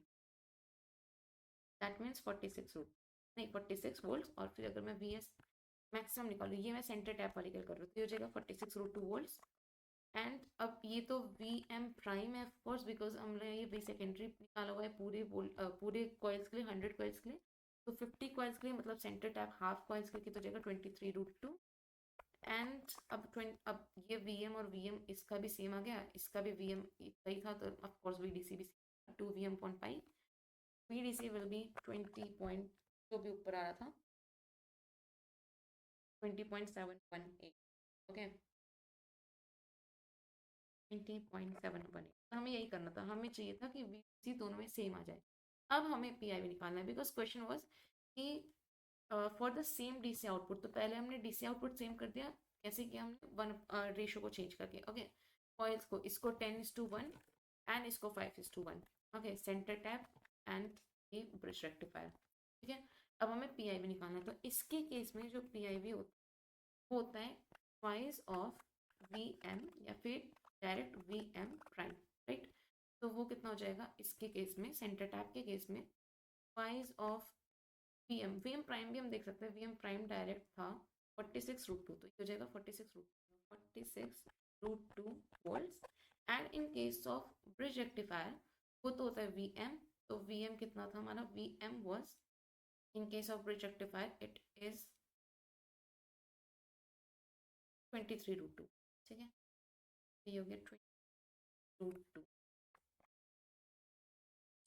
that means 46 root, नहीं 46 वोल्ट्स। और फिर अगर मैं वी एस मैक्सिमम निकालूँ, ये मैं सेंटर टैप वाली कैल कर रही हूँ, तो ये हो जाएगा 46 रूट 2 वोल्ट्स। एंड अब ये तो वी एम प्राइम है ऑफकोर्स, बिकॉज हमने ये वी सेकेंडरी निकाला हुआ है पूरे पूरे कॉइल्स के लिए, 100 कॉइल्स के लिए। तो 50 कॉइल्स के लिए मतलब सेंटर टैप हाफ कॉइल्स के लिए तो जाएगा 23 रूट 2। एंड अब ये वी एम और वी एम इसका भी सेम आ गया, इसका भी वी एम सही था, तो ऑफकोर्स वी डी सी भी 2 V M point pi, V D C will be 20 point, जो भी ऊपर आ रहा था 20.718। ओके, 20.718, तो हमें यही करना था, हमें चाहिए था कि वीसी दोनों में सेम आ जाए। अब हमें पीआईवी निकालना है, बिकॉज क्वेश्चन वाज कि for the same DC output, तो पहले हमने डीसी आउटपुट सेम कर दिया। कैसे किया हमने, वन रेशो को चेंज करके। ओके, कॉइल्स को, इसको 10:1 एंड इसको 5:1। ओके, सेंटर टैप एंड ये ब्रिज रेक्टिफायर। ठीक है, अब हमें पीआईवी निकालना है, तो इसके केस में जो पीआईवी होता है ट्वाइस ऑफ वी एम, या फिर direct V M prime, right. तो वो कितना हो जाएगा इसके केस में, सेंटर टैप के केस में, twice of V M prime भी हम देख सकते हैं, वी एम प्राइम डायरेक्ट था 46 रूट 2, तो ये हो जाएगा 46 root 2 volts. And in case of bridge rectifier वो तो होता है वी एम, तो वी एम कितना था हमारा, V M was, in case of bridge rectifier it is 23 root 2। ठीक है, ये हो गया 20 root 2।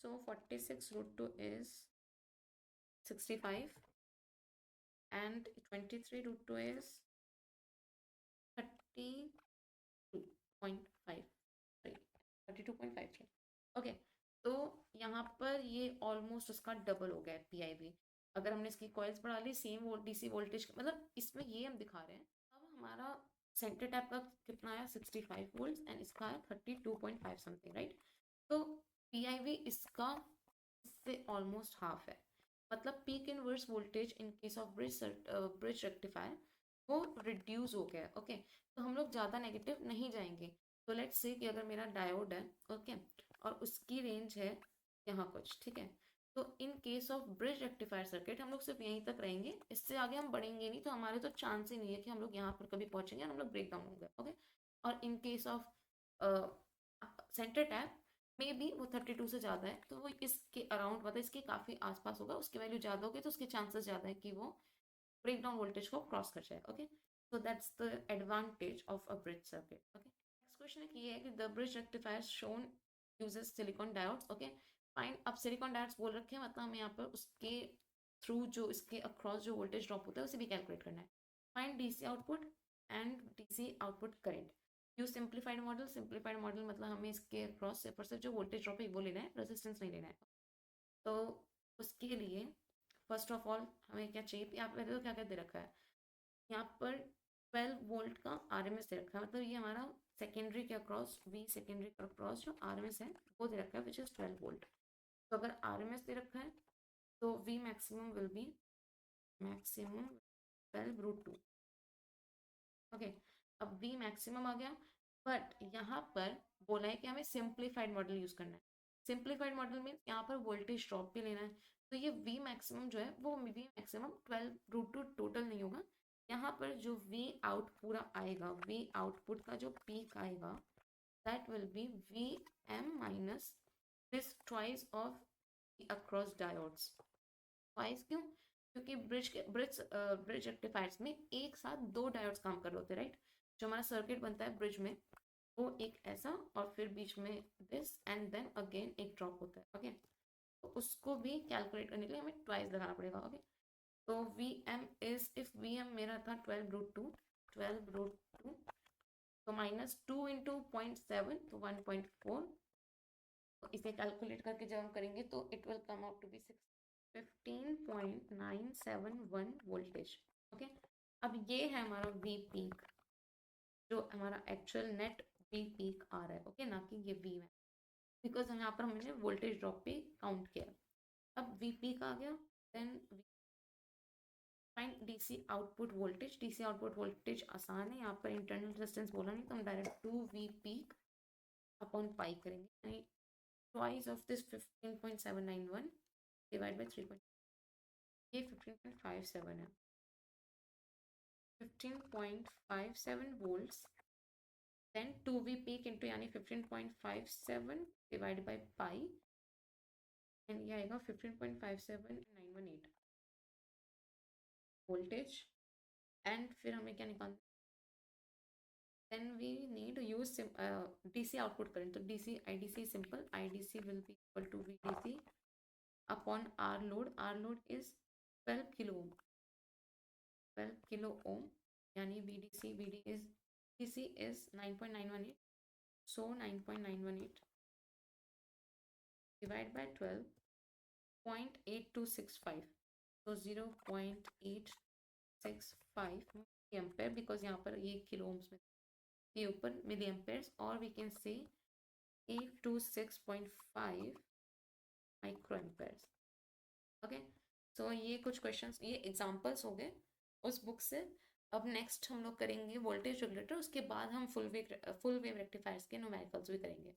So 46 root 2 is 65 and 23 root 2 is 32.5, sorry 32.53। Okay, तो यहाँ पर ये ऑलमोस्ट उसका डबल हो गया है पीआईवी। अगर हमने इसकी कॉइल्स बढ़ा ली, सेम डीसी वोल्टेज, मतलब इसमें ये हम दिखा रहे हैं। अब हमारा सेंटर टैप का कितना आया 65 वोल्ट्स एंड इसका आया 32.5 समथिंग, राइट। तो पीआईवी इसका इससे ऑलमोस्ट हाफ है, मतलब peak inverse voltage in case of bridge rectifier वो रिड्यूस हो गया। ओके, तो हम लोग ज़्यादा नेगेटिव नहीं जाएंगे। तो लेट्स से कि अगर मेरा डायोड है, ओके, और उसकी रेंज है यहाँ कुछ, ठीक है, तो in case of bridge rectifier circuit हम लोग सिर्फ यहीं तक रहेंगे, इससे आगे हम बढ़ेंगे नहीं, तो हमारे तो चांस ही नहीं है कि हम लोग यहाँ पर कभी पहुँचेंगे और हम लोग ब्रेक डाउन होंगे। ओके, और इन केस ऑफ सेंटर टैप में भी वो 32 से ज़्यादा है, तो वो इसके अराउंड, मतलब इसके काफ़ी आसपास होगा, उसकी वैल्यू ज़्यादा होगी, तो उसके चांसेस ज़्यादा है कि वो ब्रेक डाउन वोल्टेज को क्रॉस कर जाए। Okay, so that's the advantage of a bridge circuit. Okay, next question है कि ये है कि the bridge rectifier shown uses silicon diodes. Okay, fine, अब सिलिकॉन डायोड्स बोल रखे हैं, मतलब हमें यहाँ पर उसके थ्रू जो इसके अक्रॉस जो वोल्टेज ड्रॉप होता है उसे भी कैलकुलेट करना है। Find DC output and DC output current, use simplified model. Simplified model मतलब हमें इसके अक्रॉस सिर्फ और सिर्फ जो वोल्टेज ड्रॉप है वो लेना है, रेजिस्टेंस नहीं लेना है। तो उसके लिए फर्स्ट ऑफ ऑल हमें क्या चाहिए, यहाँ पे तो क्या क्या दे रखा है, यहाँ पर 12 वोल्ट का आरएमएस दे रखा है, मतलब ये हमारा सेकेंडरी के अक्रॉस, वी सेकेंडरी के अक्रॉस जो आरएमएस है वो दे रखा है, विच इज 12 वोल्ट। तो अगर आरएमएस दे रखा है तो V maximum will be maximum 12 root 2। Okay, अब वी मैक्सिमम आ गया, बट यहाँ पर बोला है कि हमें सिंप्लीफाइड मॉडल यूज करना है। सिंप्लीफाइड मॉडल मीन्स यहाँ पर वोल्टेज ड्रॉप भी लेना है, तो ये वी मैक्सिमम जो है वो वी मैक्सिमम 12 रूट 2 टोटल नहीं होगा। यहाँ पर जो वी आउट पूरा आएगा, वी आउटपुट का जो पीक आएगा, that will be V M minus this twice of across diodes. Twice क्यों, क्योंकि ब्रिज रेक्टिफायर्स में एक साथ दो डायोड्स काम कर रहे होते हैं, राइट। जो हमारा सर्किट बनता है ब्रिज में वो एक ऐसा, और फिर बीच में दिस एंड देन अगेन एक ड्रॉप होता है। ओके, तो उसको भी कैलकुलेट करने के लिए हमें ट्वाइस लगाना पड़ेगा। ओके, तो V M is, if V M मेरा था 12 रूट टू, तो -2 इंटू 0.7 तो 1.4। तो इसे कैलकुलेट करके जब हम करेंगे तो it will come out to be 15.971 voltage. Okay, अब ये है हमारा वी पीक, जो हमारा एक्चुअल नेट वी पीक आ रहा है। ओके, ना कि ये वी मैम, बिकॉज यहाँ पर हमने वोल्टेज ड्रॉप पे काउंट किया। अब वी पीक आ गया, then find DC output voltage. DC output voltage आसान है, यहाँ पर इंटरनल रेजिस्टेंस बोला नहीं तो हम direct 2 V peak upon pi करेंगे, यानी twice of this 15.791 divide by 3, ये 15.57 है। 15.57 volts, then 2V peak into यानी 15.57 डिवाइड बाई पाई, एंड ये आएगा 15.57918 वोल्टेज। एंड फिर हमें क्या निकालना, then we need use DC output current. तो DC IDC simple, IDC will be equal to VDC upon R load. R load is 12 kilo ohm, 12 kilo ohm, यानी VDC, VDC is 9.918, so 9.918 divide by 12, 0.8265, so 0.865 ampere, because यहाँ पर ये kilo ohms में, ये ऊपर मिली Ampere's, और we can से 826.5 micro Ampere's. Okay, सो ये कुछ क्वेश्चंस, ये एग्जांपल्स हो गए उस बुक से। अब नेक्स्ट हम लोग करेंगे वोल्टेज रेगुलेटर, उसके बाद हम फुल वेव रेक्टिफायर्स के न्यूमेरिकल्स भी करेंगे।